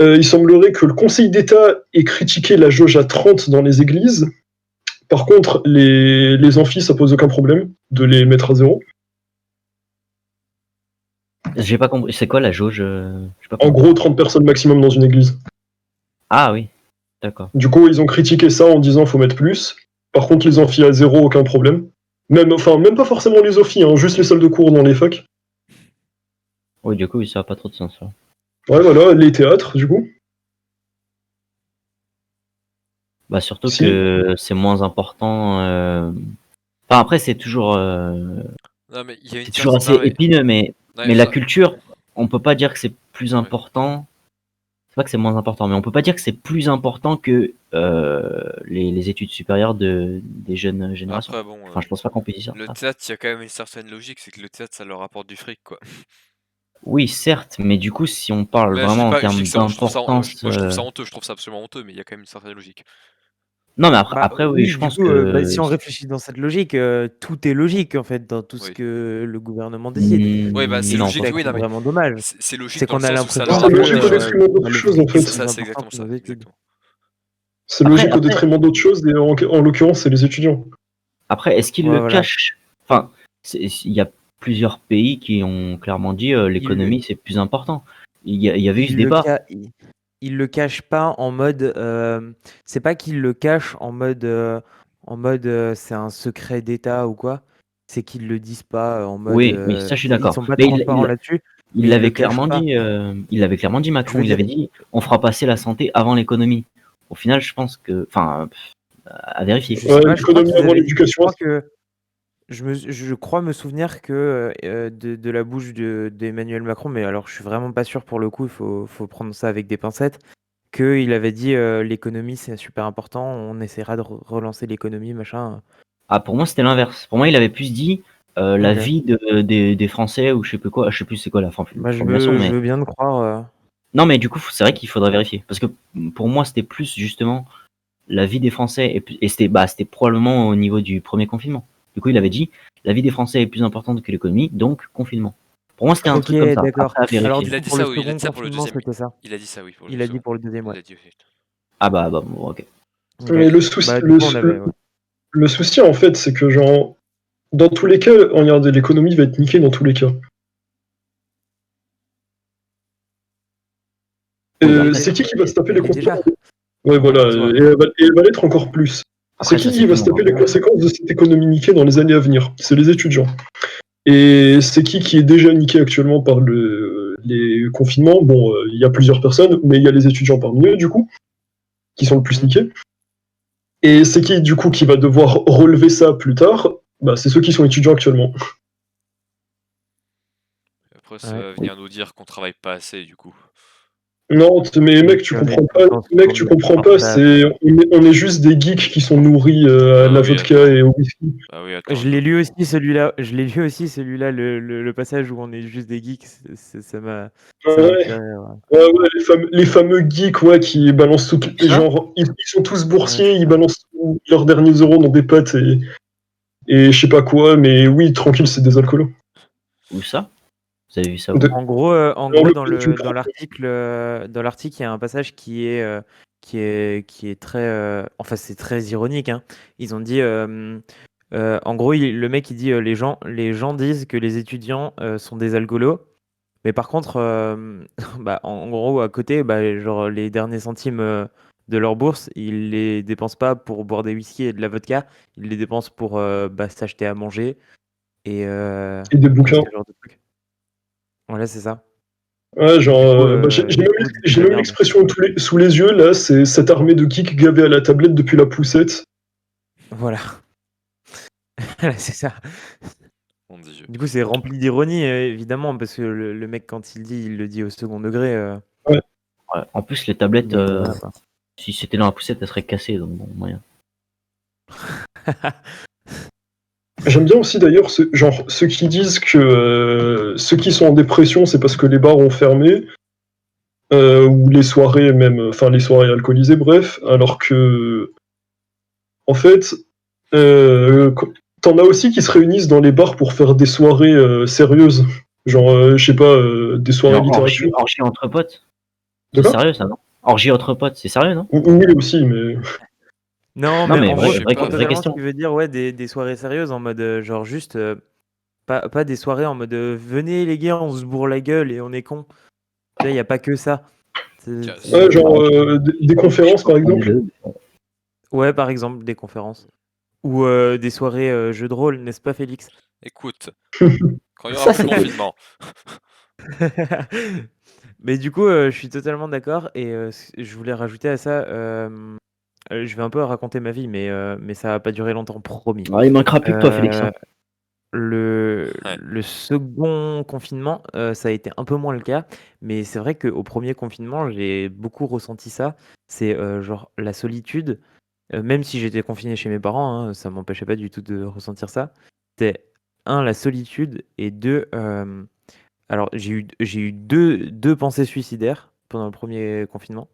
il semblerait que le Conseil d'État ait critiqué la jauge à 30 dans les églises. Par contre, les amphis, ça pose aucun problème de les mettre à zéro. J'ai pas compris. C'est quoi la jauge j'ai pas En compris. gros, 30 personnes maximum dans une église. Ah oui, d'accord. Du coup, ils ont critiqué ça en disant faut mettre plus. Par contre, les amphis à zéro, aucun problème. Même pas forcément les amphis, hein, juste les salles de cours dans les facs. Oui, du coup, oui, ça a pas trop de sens. Ça. Ouais, voilà, les théâtres, du coup. Bah, surtout Si. que c'est moins important. Enfin, après, Non, mais il y a une c'est toujours certaine. assez Non, mais. épineux, Non, mais la culture, on peut pas dire que c'est plus Ouais. important. C'est pas que c'est moins important, mais on peut pas dire que c'est plus important que les études supérieures des jeunes générations. Après, bon, Enfin, je pense pas qu'on puisse dire le ça. théâtre, il y a quand même une certaine logique, c'est que le théâtre, ça leur rapporte du fric, quoi. Oui, certes, mais du coup, si on parle Mais je dis vraiment en pas, je dis termes que ça, je trouve ça, d'importance, moi je trouve ça honteux, je trouve ça absolument honteux, mais il y a quand même une certaine logique. non, mais Bah après, oui, oui, je du pense coup, que si on réfléchit dans cette logique, tout est logique en fait dans tout ce Oui. que le gouvernement décide. Oui, bah c'est Et non, c'est pas logique, ça oui, qui non, est mais vraiment dommage. c'est logique C'est dans le qu'on a sens où ça Ah, leur l'impression c'est que rapporte logique au détriment d'autres le choses, en fric fait. est C'est plus ça, c'est important exactement que ça, nos études. exactement. C'est après, logique au après, détriment d'autres choses, et en l'occurrence, c'est les étudiants. après, est-ce qu'ils Ouais, le voilà. cachent? Enfin, il y a plusieurs pays qui ont clairement dit Il, l'économie c'est plus important. Il y avait eu ce il le débat. ca- il le cache pas en mode. C'est pas qu'il le cache en mode c'est un secret d'État ou quoi. C'est qu'ils le disent pas en mode. Oui, oui, ça je suis Ils d'accord. sont pas Mais transparents là-dessus, il mais ils le l'avait cachent clairement pas. dit. Il l'avait clairement dit Je Macron. veux Il dire, avait dit on fera passer la santé avant l'économie. Au final, je pense que, enfin, à vérifier. je Ouais, sais pas. Je crois l'économie qu'ils avant avaient dit. Je l'éducation. crois que je crois me souvenir que de la bouche d'Emmanuel Macron, mais alors je suis vraiment pas sûr pour le coup. Faut prendre ça avec des pincettes. Qu'il avait dit l'économie c'est super important, on essaiera de relancer l'économie, machin. Ah, pour moi, c'était l'inverse. Pour moi, il avait plus dit la Ok. vie des Français ou je sais plus quoi. Je sais plus c'est quoi la Bah, formulation, je mais veux bien te croire. non, mais du coup, c'est vrai qu'il faudrait vérifier parce que pour moi, c'était plus justement la vie des Français et c'était probablement au niveau du premier confinement. Du coup, il avait dit la vie des Français est plus importante que l'économie, donc confinement. Pour moi, c'était un Ok, truc comme ça. d'accord. Après, à Alors vérifier. du Il a coup, dit pour le ça, oui, il a second dit ça pour le confinement, deuxième. c'était ça. Il a dit ça, oui, pour le Il a dit second. pour le deuxième, Il ouais. l'a dit, oui. Ah bah bon, ok. Ok, Mais ok. Bah, du coup, on avait. Ouais. le souci, en fait, c'est que, genre, dans tous les cas, regardez, l'économie va être niquée dans tous les cas. Oui, après, C'est qui va se taper les Elle est déjà. conséquences? Ouais, voilà, En soi. et elle va l'être encore plus. C'est après ça, qui c'est va tout le se monde. taper Hein. les conséquences de cette économie niquée dans les années à venir? C'est les étudiants. Et c'est qui est déjà niqué actuellement par les confinements? Bon, il y a plusieurs personnes, mais il y a les étudiants parmi eux, du coup, qui sont le plus niqués. Et c'est qui, du coup, qui va devoir relever ça plus tard? Bah, c'est ceux qui sont étudiants actuellement. Après, ça Ouais. va venir nous dire qu'on travaille pas assez, du coup. Non, mais Et mec, tu puis on est comprends tout pas. le temps Mec, tu comprends par pas. ça. On est juste des geeks qui sont nourris à Ah la oui, vodka attends. et au whisky. Ah oui, attends, Je l'ai lu aussi celui-là. Je l'ai lu aussi celui-là, le passage où on est juste des geeks. Ça m'a Ouais, fait rire. ouais, les fameux geeks, ouais, qui balancent toutes les Ça genre, ils sont tous Ouais, boursiers, c'est ils ça. balancent leurs derniers euros dans des pâtes et je sais pas quoi, mais oui, tranquille, c'est des alcoolos. Où ça? Vous avez vu ça où? De- En alors, gros, tu me dans l'article, il y a un passage qui est très, enfin, c'est très ironique, hein. Ils ont dit, en gros, le mec, il dit, les gens disent que les étudiants sont des algoolos, mais par contre, bah, en gros, à côté, bah, genre, les derniers centimes de leur bourse, ils les dépensent pas pour boire des whisky et de la vodka, ils les dépensent pour bah, s'acheter à manger et, et des et ce bouquins. genre de trucs. Voilà, c'est ça. Ouais, genre, bah, Du coup, c'est de j'ai la même merde. l'expression sous les yeux, là, c'est cette armée de geeks gavés à la tablette depuis la poussette. Voilà, Voilà, c'est ça. mon Dieu. Du coup, c'est rempli d'ironie, évidemment, parce que le mec, quand il dit, il le dit au second degré. Ouais. Ouais. En plus, les tablettes, Mais voilà, quoi. si c'était dans la poussette, elles seraient cassées, donc bon, moyen. J'aime bien aussi d'ailleurs genre, ceux qui disent que ceux qui sont en dépression, c'est parce que les bars ont fermé, ou les soirées même, enfin les soirées alcoolisées, bref, alors que, en fait, t'en as aussi qui se réunissent dans les bars pour faire des soirées sérieuses, genre, je sais pas, des soirées Genre orgie, littérature. orgie entre potes. De C'est quoi? sérieux ça, non? Orgie entre potes, c'est sérieux, non? Oui, aussi, mais Non, Non, mais mais en Je gros, sais vraie, je vois pas. vraie totalement ce question. qu'il veut dire, ouais, des soirées sérieuses en mode, genre juste, pas des soirées en mode, venez les gars, on se bourre la gueule et on est cons. Tu vois, il n'y a pas que ça. Tiens, ouais, genre Ouais, des je suis conférences pas par fan des exemple. deux. Ouais, par exemple, des conférences. Ou des soirées jeux de rôle, n'est-ce pas, Félix? écoute, quand il y aura Ça, plus de c'est cool. confinement, Mais du coup, je suis totalement d'accord et je voulais rajouter à ça, je vais un peu raconter ma vie, mais ça va pas durer longtemps, promis. Ah, il manquera plus que toi, Félix, Heu, hein. Ouais. le second confinement, ça a été un peu moins le cas, mais c'est vrai qu'au premier confinement, j'ai beaucoup ressenti ça. C'est, genre la solitude, même si j'étais confiné chez mes parents, hein, ça m'empêchait pas du tout de ressentir ça. C'est un la solitude et 2 alors j'ai eu deux pensées suicidaires pendant le premier confinement,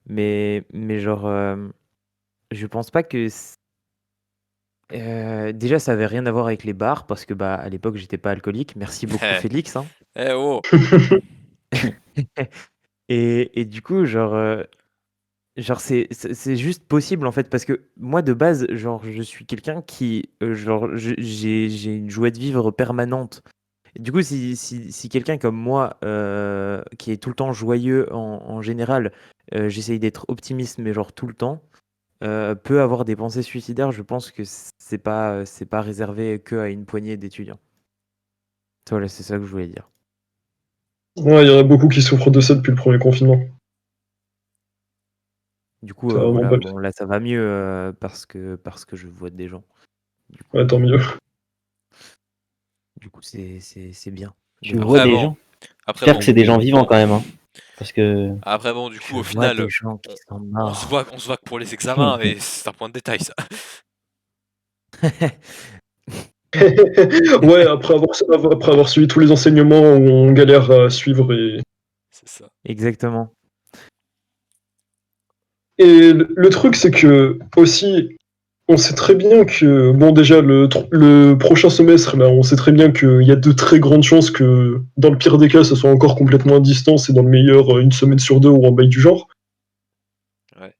mais genre, je pense pas que déjà ça avait rien à voir avec les bars parce que, bah, à l'époque j'étais pas alcoolique. Merci beaucoup Eh, Félix, hein. oh! Et du coup, genre c'est juste possible en fait parce que moi de base, genre je suis quelqu'un qui, genre j'ai une joie de vivre permanente. Du coup, si quelqu'un comme moi, qui est tout le temps joyeux en général, j'essaye d'être optimiste, mais genre tout le temps, peut avoir des pensées suicidaires, je pense que c'est pas réservé que à une poignée d'étudiants. Voilà, c'est ça que je voulais dire. Ouais, il y en a beaucoup qui souffrent de ça depuis le premier confinement. Du coup, C'est vraiment voilà, pas bon là ça va mieux, parce que je vois des gens. Du Ouais, coup, tant mieux. c'est bien de Tu voir vois Après ça. des bon gens. après J'espère que bon c'est des gens vivants quand même, hein. Parce que. après bon, du coup, Je au vois final, des gens qui on sont on se morts. voit on se voit que pour les examens, mais c'est un point de détail ça. Ouais, après avoir suivi tous les enseignements où on galère à suivre C'est ça. Exactement. et le truc c'est que aussi on sait très bien que bon déjà le prochain semestre là, on sait très bien qu'il y a de très grandes chances que dans le pire des cas ce soit encore complètement à distance et dans le meilleur une semaine sur deux ou en bail du genre. Ouais.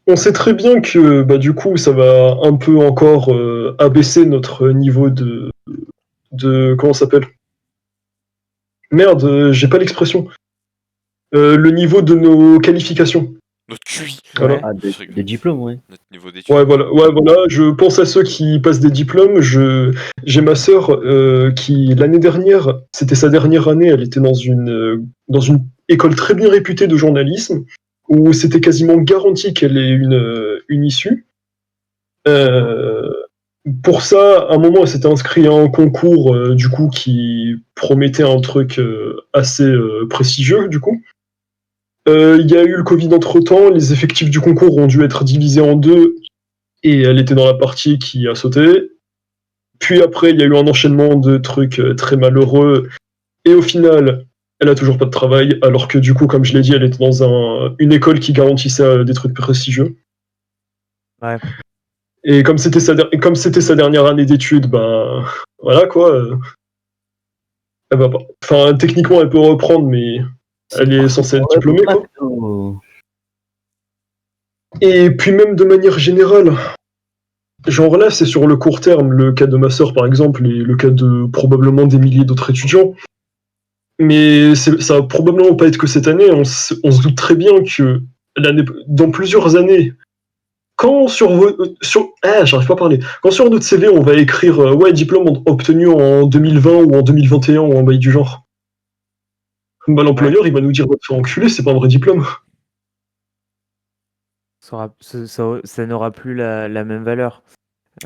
On sait très bien que bah du coup ça va un peu encore abaisser notre niveau de comment ça s'appelle? Merde, j'ai pas l'expression. Le niveau de nos qualifications. Notre QI. Voilà. Ouais. Ah, Je rigole. de diplôme, ouais. Notre niveau d'études. Ouais, voilà. Je pense à ceux qui passent des diplômes. J'ai ma sœur qui l'année dernière, c'était sa dernière année. Elle était dans une école très bien réputée de journalisme où c'était quasiment garanti qu'elle ait une issue. Mhm. Euh, pour ça, à un moment, elle s'était inscrite à un concours du coup qui promettait un truc assez prestigieux du coup. Il y a eu le Covid entre-temps, les effectifs du concours ont dû être divisés en deux, et elle était dans la partie qui a sauté. Puis après, il y a eu un enchaînement de trucs très malheureux, et au final, elle a toujours pas de travail, alors que du coup, comme je l'ai dit, elle était dans une école qui garantissait des trucs prestigieux. Ouais. Et comme c'était sa dernière année d'études, ben voilà quoi. Elle va pas. Enfin, techniquement, elle peut reprendre, mais elle est censée être Ouais, diplômée, pas quoi. plutôt. Et puis même de manière générale, genre là, c'est sur le court terme, le cas de ma sœur par exemple, et le cas de probablement des milliers d'autres étudiants. Mais ça va probablement pas être que cette année. On se doute très bien que dans plusieurs années, quand j'arrive pas à parler. Quand sur notre CV, on va écrire ouais, diplôme obtenu en 2020 ou en 2021 ou en bail du genre. Bah, Ouais. l'employeur, il va nous dire, va te faire enculer, c'est pas un vrai diplôme. Ça n'aura plus la même valeur.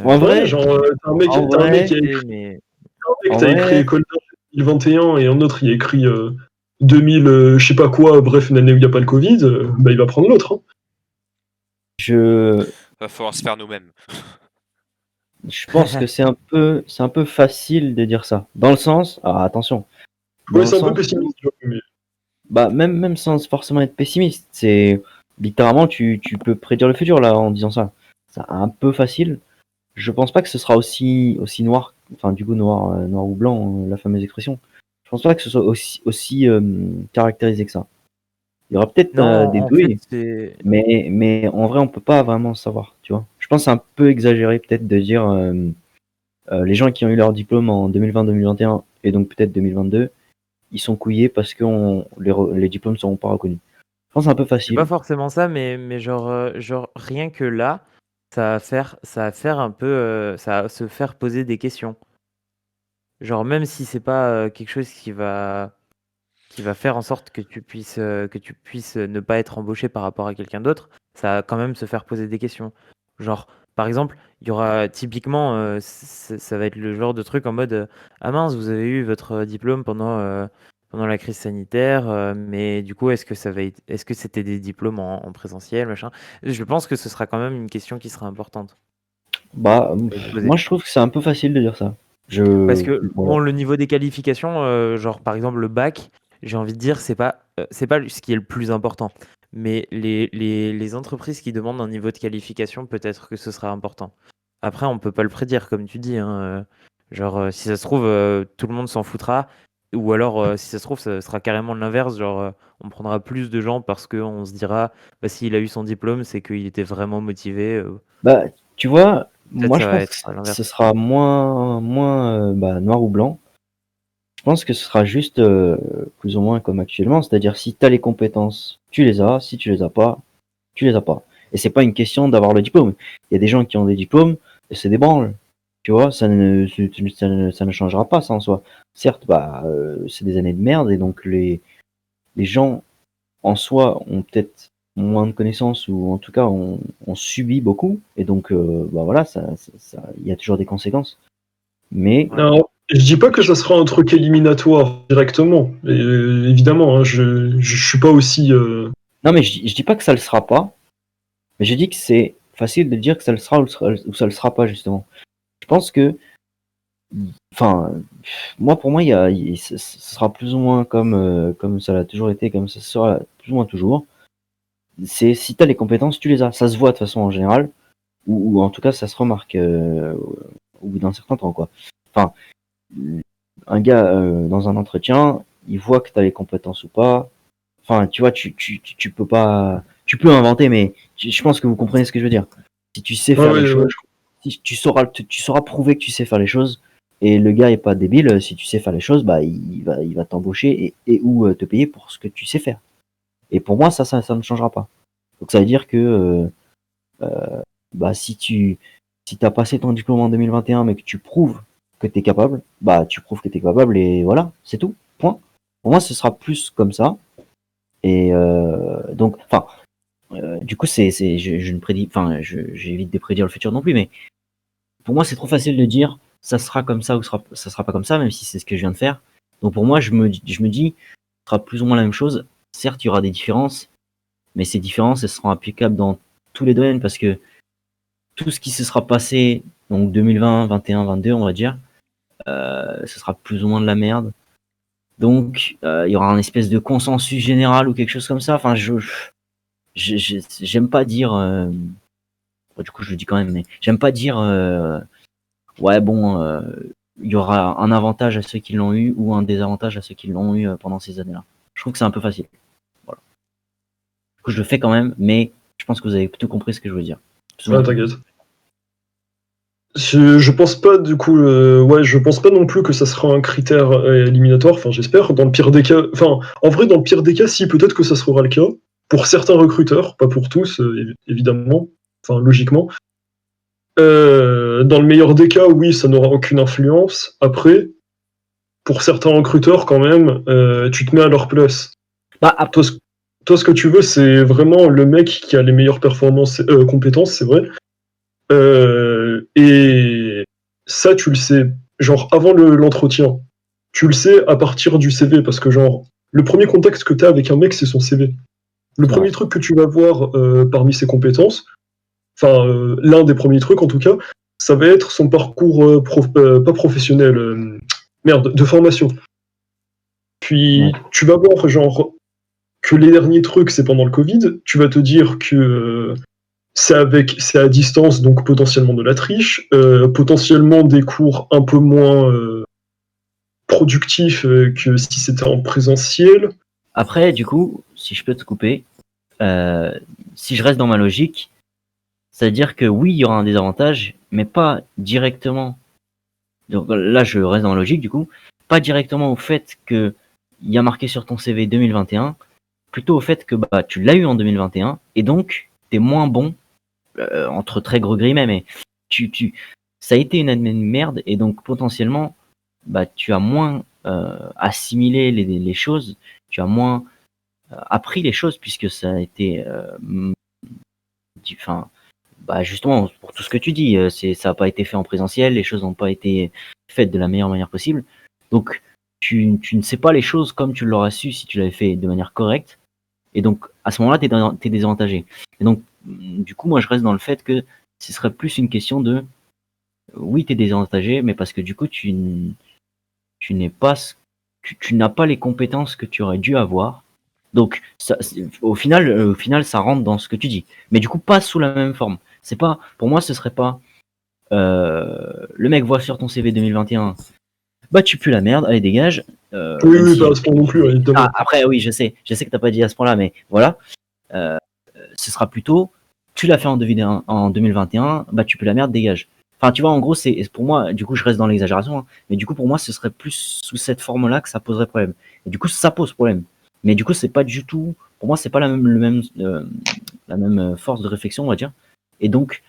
En Ouais, vrai, genre, en t'as un mec vrai, qui a écrit, Mais t'as en écrit vrai, école d'art 2021 et un autre, il a écrit 2000, je sais pas quoi, bref, une année où il n'y a pas le Covid, bah, il va prendre l'autre, hein. je, Va falloir se faire nous-mêmes. je pense que c'est un peu facile de dire ça. Dans le sens, alors attention, Ouais, dans le c'est un peu sens pessimiste, où, tu vois, mais bah, même sans forcément être pessimiste, c'est littéralement, tu peux prédire le futur là en disant ça. C'est un peu facile. Je pense pas que ce sera aussi noir, enfin, du coup, noir ou blanc, la fameuse expression. Je pense pas que ce soit aussi caractérisé que ça. Il y aura peut-être non, des en fait, douilles, c'est mais en vrai, on peut pas vraiment savoir, tu vois. Je pense que c'est un peu exagéré peut-être de dire les gens qui ont eu leur diplôme en 2020-2021 et donc peut-être 2022, ils sont couillés parce que les diplômes seront pas reconnus. Je pense que c'est un peu c'est pas facile. forcément ça, mais genre rien que là, ça va faire un peu, ça va se faire poser des questions. Genre même si c'est pas quelque chose qui va qui va faire en sorte que tu puisses ne pas être embauché par rapport à quelqu'un d'autre, ça va quand même se faire poser des questions. Genre, par exemple, il y aura typiquement, ça va être le genre de truc en mode ah mince, vous avez eu votre diplôme pendant la crise sanitaire, mais du coup, est-ce que c'était des diplômes en présentiel, machin? Je pense que ce sera quand même une question qui sera importante Bah, à se poser. moi je trouve que c'est un peu facile de dire ça. Parce que Voilà. bon, le niveau des qualifications, genre par exemple le bac, j'ai envie de dire, c'est pas ce qui est le plus important. Mais les entreprises qui demandent un niveau de qualification, peut-être que ce sera important. Après, on peut pas le prédire, comme tu dis, hein, genre, si ça se trouve, tout le monde s'en foutra. Ou alors, si ça se trouve, ça sera carrément l'inverse. Genre, on prendra plus de gens parce qu'on se dira, bah, s'il a eu son diplôme, c'est qu'il était vraiment motivé. Bah, tu vois, Peut-être moi ça je va pense être que à ce l'inverse. sera moins bah, noir ou blanc. Je pense que ce sera juste plus ou moins comme actuellement, c'est-à-dire si tu as les compétences, tu les as, si tu les as pas, tu les as pas. Et c'est pas une question d'avoir le diplôme. Il y a des gens qui ont des diplômes et c'est des branles. Tu vois, ça ne changera pas ça en soi. Certes, bah, c'est des années de merde et donc les gens en soi ont peut-être moins de connaissances ou en tout cas ont subi beaucoup et donc bah voilà, il y a toujours des conséquences. Mais Ouais. Alors, je dis pas que ça sera un truc éliminatoire directement. Et, évidemment, hein, je suis pas aussi. non, mais je dis pas que ça le sera pas, mais je dis que c'est facile de dire que ça le sera ou ça le sera pas justement. Je pense que, enfin, moi pour moi, ce sera plus ou moins comme ça l'a toujours été, comme ça sera plus ou moins toujours. C'est si t'as les compétences, tu les as. Ça se voit de toute façon en général, ou en tout cas ça se remarque au bout d'un certain temps quoi. Enfin, un gars dans un entretien, il voit que t'as les compétences ou pas. Enfin, tu vois, tu peux pas, tu peux inventer, mais je pense que vous comprenez ce que je veux dire. Si tu sais Ouais, faire les ouais, ouais. choses, si tu sauras prouver que tu sais faire les choses, et le gars est pas débile, si tu sais faire les choses, bah il va t'embaucher et ou te payer pour ce que tu sais faire. Et pour moi, ça ne changera pas. Donc ça veut dire que bah si t'as passé ton diplôme en 2021, mais que tu prouves que t'es capable, bah tu prouves que t'es capable et voilà, c'est tout. Point. Pour moi, ce sera plus comme ça. Et donc, enfin, du coup, je ne prédis, enfin, j'évite de prédire le futur non plus, mais pour moi, c'est trop facile de dire ça sera comme ça ou ça sera pas comme ça, même si c'est ce que je viens de faire. Donc pour moi, je me dis, ce sera plus ou moins la même chose. Certes, il y aura des différences, mais ces différences, elles seront applicables dans tous les domaines parce que tout ce qui se sera passé, donc 2020, 21, 22, on va dire, ce sera plus ou moins de la merde. Donc, il y aura un espèce de consensus général ou quelque chose comme ça. Enfin, j'aime pas dire. Du coup, je le dis quand même, mais j'aime pas dire. Ouais, bon, il y aura un avantage à ceux qui l'ont eu ou un désavantage à ceux qui l'ont eu pendant ces années-là. Je trouve que c'est un peu facile. Voilà. Du coup, je le fais quand même, mais je pense que vous avez tout compris ce que je veux dire. Plus ou moins Ouais, tout. t'inquiète. Je pense pas, du coup, ouais, je pense pas non plus que ça sera un critère éliminatoire, enfin, j'espère. Dans le pire des cas, enfin, en vrai, dans le pire des cas, si, peut-être que ça sera le cas. Pour certains recruteurs, pas pour tous, évidemment, enfin, logiquement. Dans le meilleur des cas, oui, ça n'aura aucune influence. Après, pour certains recruteurs, quand même, tu te mets à leur place. Bah, Toi, ce que tu veux, c'est vraiment le mec qui a les meilleures performances, compétences, c'est vrai. Et ça, tu le sais, genre avant l'entretien. Tu le sais à partir du CV, parce que genre, le premier contact que tu as avec un mec, c'est son CV. Le c'est vrai. premier truc que tu vas voir parmi ses compétences, enfin, l'un des premiers trucs en tout cas, ça va être son parcours pas professionnel, merde, de formation. Puis Ouais. tu vas voir, genre, que les derniers trucs, c'est pendant le Covid. Tu vas te dire que c'est à distance, donc potentiellement de la triche, potentiellement des cours un peu moins productifs que si c'était en présentiel. Après, du coup, si je peux te couper, euh, si je reste dans ma logique, ça veut dire que oui, il y aura un désavantage, mais pas directement. Donc là, je reste dans la logique, du coup, pas directement au fait que il y a marqué sur ton CV 2021, plutôt au fait que bah tu l'as eu en 2021 et donc t'es moins bon entre très gros guillemets, mais ça a été une année de merde et donc potentiellement bah tu as moins assimilé les choses tu as moins appris les choses puisque ça a été, enfin, bah justement pour tout ce que tu dis, ça n'a pas été fait en présentiel, les choses n'ont pas été faites de la meilleure manière possible. Donc tu ne sais pas les choses comme tu l'aurais su si tu l'avais fait de manière correcte. Et donc à ce moment-là, t'es désavantagé. Et donc du coup, moi je reste dans le fait que ce serait plus une question de oui, t'es désavantagé, mais parce que du coup tu n'es pas tu n'as pas les compétences que tu aurais dû avoir. Donc ça, au final, ça rentre dans ce que tu dis. Mais du coup, pas sous la même forme. C'est pas, pour moi, ce serait pas le mec voit sur ton CV 2021, bah tu pues la merde, allez dégage. Oui, Même oui, si pas à ce point non plus, évidemment. après oui, je sais que t'as pas dit à ce point-là, mais voilà, euh, ce sera plutôt, tu l'as fait en 2021, bah tu pues la merde, dégage. Enfin, tu vois, en gros, c'est pour moi, du coup, je reste dans l'exagération, hein, mais du coup, pour moi, ce serait plus sous cette forme-là que ça poserait problème. Et du coup, ça pose problème. Mais du coup, c'est pas du tout, pour moi, c'est pas la même force de réflexion, on va dire. Et donc,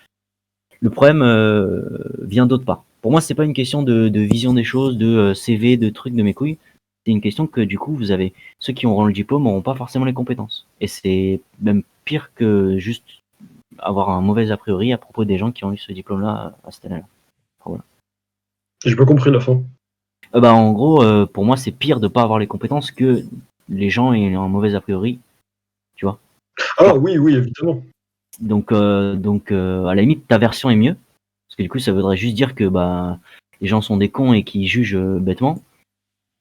le problème vient d'autre part. Pour moi, c'est pas une question de vision des choses, de CV, de trucs, de mes couilles. C'est une question que, du coup, ceux qui auront le diplôme n'auront pas forcément les compétences. Et c'est même pire que juste avoir un mauvais a priori à propos des gens qui ont eu ce diplôme-là à cette année-là. Voilà. J'ai pas compris la fin. Bah, en gros, pour moi, c'est pire de pas avoir les compétences que les gens aient un mauvais a priori, tu vois. Ah oui, oui, évidemment. Donc, à la limite, ta version est mieux, parce que du coup, ça voudrait juste dire que bah les gens sont des cons et qui jugent bêtement.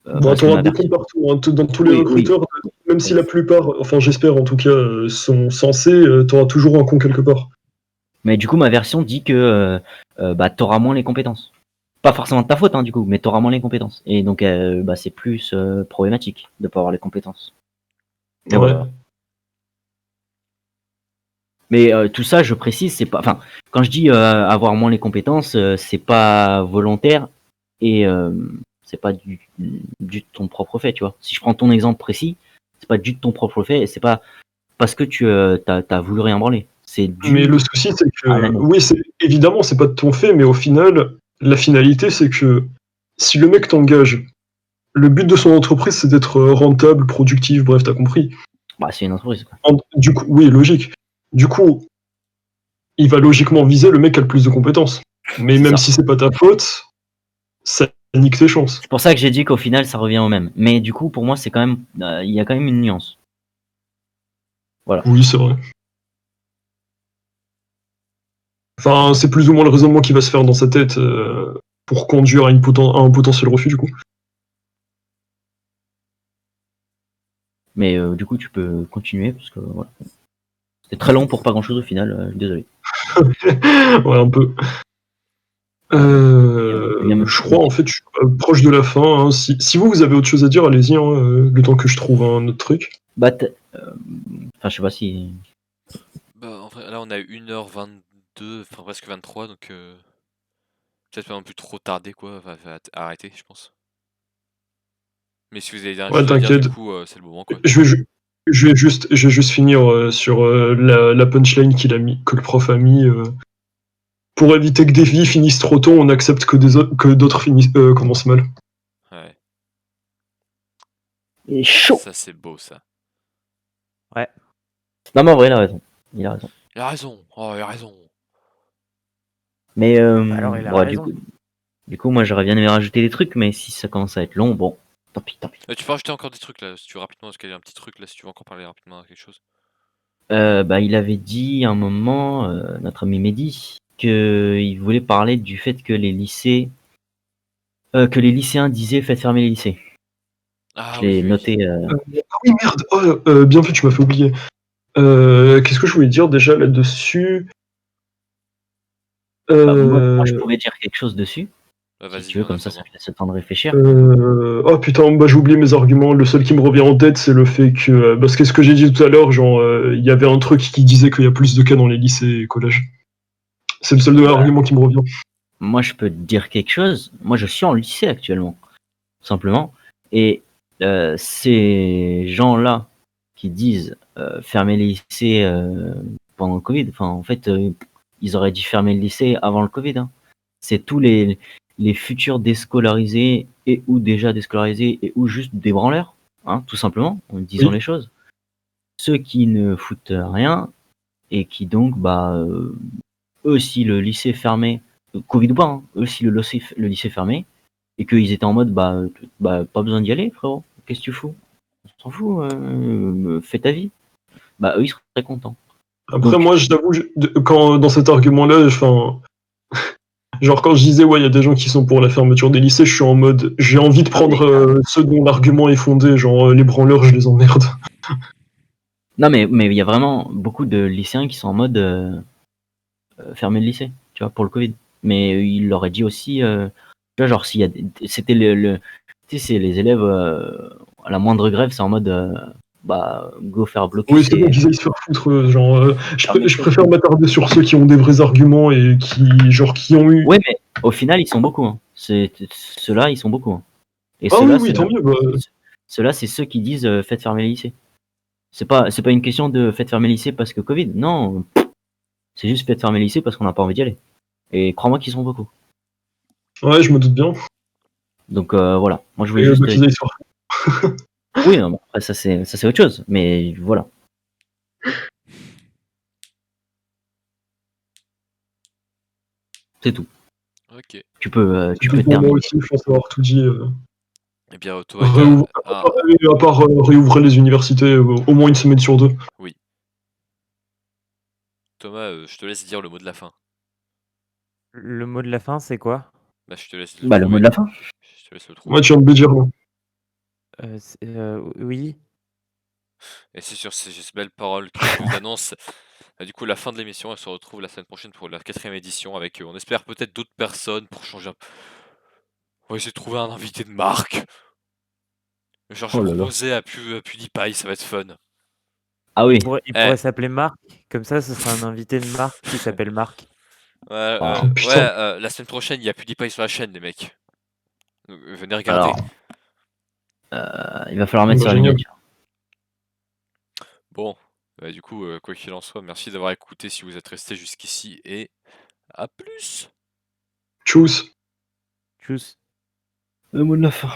Bon, Parce que t'auras ma des version, comptes partout, hein. Dans tous les oui, oui, recruteurs, même si la plupart, enfin j'espère en tout cas, sont censés, t'auras toujours un con quelque part. mais du coup, ma version dit que bah t'auras moins les compétences. Pas forcément de ta faute, hein, du coup, mais t'auras moins les compétences. Et donc, bah c'est plus problématique de pas avoir les compétences. Et Ouais. voilà. Mais tout ça, je précise, c'est pas. Enfin, quand je dis avoir moins les compétences, c'est pas volontaire et c'est pas du de ton propre fait, tu vois. Si je prends ton exemple précis, c'est pas du de ton propre fait et c'est pas parce que tu t'as voulu rien branler. C'est Mais dû le souci, c'est à que, l'année. oui, c'est évidemment, c'est pas de ton fait, mais au final, la finalité, c'est que si le mec t'engage, le but de son entreprise, c'est d'être rentable, productif, bref, t'as compris. Bah, c'est une entreprise, quoi. Du coup, oui, logique. Du coup, il va logiquement viser le mec qui a le plus de compétences. Mais C'est même ça. si c'est pas ta faute, ça nique tes chances. C'est pour ça que j'ai dit qu'au final, ça revient au même. Mais du coup, pour moi, c'est quand même, il y a quand même une nuance. Voilà. Oui, c'est vrai. Enfin, c'est plus ou moins le raisonnement qui va se faire dans sa tête pour conduire à un potentiel refus, du coup. Mais du coup, tu peux continuer parce que voilà. C'était très long pour pas grand chose au final. Désolé. Ouais, un peu. Bien Je crois, en fait, je suis proche de la fin, hein. Si vous avez autre chose à dire, allez-y, hein, le temps que je trouve un autre truc. Bah, enfin, je sais pas si. Bah, en vrai, là, on a eu 1h22, enfin presque 23, donc peut-être pas non plus trop tarder, quoi. Va arrêter, je pense. Mais si vous avez rien Ouais, chose à dire, du t'inquiète. coup, c'est le moment, quoi. Je vais juste finir sur la punchline que le prof a mis. Pour éviter que des vies finissent trop tôt, on accepte que d'autres commencent mal. Ouais, Il est chaud. ça c'est beau, ça. Ouais. Non, mais en vrai, il a raison. Il a raison. Il a raison, oh, il a raison. Mais Alors, il a bon, raison. du coup, moi, j'aurais bien aimé rajouter des trucs, mais si ça commence à être long, bon, tant pis, tant pis. Tu peux rajouter encore des trucs, là, si tu veux, rapidement, parce qu'il y a un petit truc, là, si tu veux encore parler rapidement de quelque chose. Bah, il avait dit à un moment, notre ami Mehdi, qu'il voulait parler du fait que que les lycéens disaient faites fermer les lycées. Ah Je oui, l'ai oui, noté. Ah oui, merde. Bien fait, tu m'as fait oublier. Qu'est-ce que je voulais dire déjà là-dessus? Bah, moi, je Euh, pouvais dire quelque chose dessus, Bah, si vas-y, tu veux, en comme ça te attendant. laisse le temps de réfléchir. Oh putain, bah, j'ai oublié mes arguments. Le seul qui me revient en tête, c'est le fait que. Parce que ce que j'ai dit tout à l'heure, genre, il y avait un truc qui disait qu'il y a plus de cas dans les lycées et collèges. C'est le seul argument qui me revient. Moi, je peux te dire quelque chose. Moi, je suis en lycée actuellement, tout simplement. Et ces gens-là qui disent fermer les lycées pendant le Covid, enfin, en fait, ils auraient dû fermer le lycée avant le Covid, hein. C'est tous les futurs déscolarisés et ou déjà déscolarisés et ou juste des branleurs. hein, tout simplement, en disant Oui. les choses. Ceux qui ne foutent rien et qui donc, eux, si le lycée fermé, Covid ou pas, hein, eux, si le lycée fermé et qu'ils étaient en mode, pas besoin d'y aller, frérot. Qu'est-ce que tu fous? On s'en fout, fais ta vie. Bah, eux, ils seraient contents. Après, Donc, moi, je t'avoue, quand dans cet argument-là, enfin, genre quand je disais ouais, il y a des gens qui sont pour la fermeture des lycées, je suis en mode, j'ai envie de ah oui, prendre ceux dont l'argument est fondé, genre les branleurs, je les emmerde. non, mais il y a vraiment beaucoup de lycéens qui sont en mode fermer le lycée, tu vois, pour le Covid. Mais il leur a dit aussi, tu vois, genre, s'il y a c'était tu sais, c'est les élèves, à la moindre grève, c'est en mode, go faire Oui, blocus c'est bon et qu'ils aillent se faire foutre, genre, fermer le je truc. préfère m'attarder sur ceux qui ont des vrais arguments et qui ont eu. Ouais, mais au final, ils sont beaucoup, hein. Ceux-là, ils sont beaucoup, hein. Et Ah oui, ceux-là, oui, tant mieux. c'est ceux qui disent, faites fermer les lycées. C'est pas une question de faites fermer les lycées parce que Covid. Non, c'est juste faites fermer les lycées parce qu'on n'a pas envie d'y aller. Et crois-moi qu'ils sont beaucoup. Ouais, je me doute bien. Donc voilà, moi je voulais Et juste qu'ils dire. aillent se faire. Oui, non, mais après ça c'est autre chose, mais voilà, c'est tout. OK. Tu C'est tout peux pour moi terminer. aussi, je pense avoir tout dit. Eh bien, Thomas, tu as À part réouvrir les universités au moins une semaine sur deux. oui. Thomas, je te laisse dire le mot de la fin. Le mot de la fin, c'est quoi? Bah, je te laisse le Bah, le mot trouver. de la fin. Je te laisse le Moi, trouver. tu viens de me dire là. Oui. Et c'est sur ces belles paroles que je vous annonce, du coup, la fin de l'émission. Elle se retrouve la semaine prochaine pour la 4e édition avec, on espère peut-être d'autres personnes pour changer un on va essayer de trouver un invité de marque. Genre, j'ai Oh là là. proposé à PewDiePie, ça va être fun. Ah oui. Il Eh, pourrait s'appeler Marc. Comme ça, ce sera un invité de Marc qui s'appelle Marc. ouais, Oh, ouais, putain. la semaine prochaine, il y a PewDiePie sur la chaîne, les mecs. Donc, venez regarder. Alors, il va falloir mettre Bah, sur la génial. miniature. Bon, bah, du coup, quoi qu'il en soit, merci d'avoir écouté si vous êtes resté jusqu'ici et à plus! Tchuss. Tchuss. Le mot de la fin.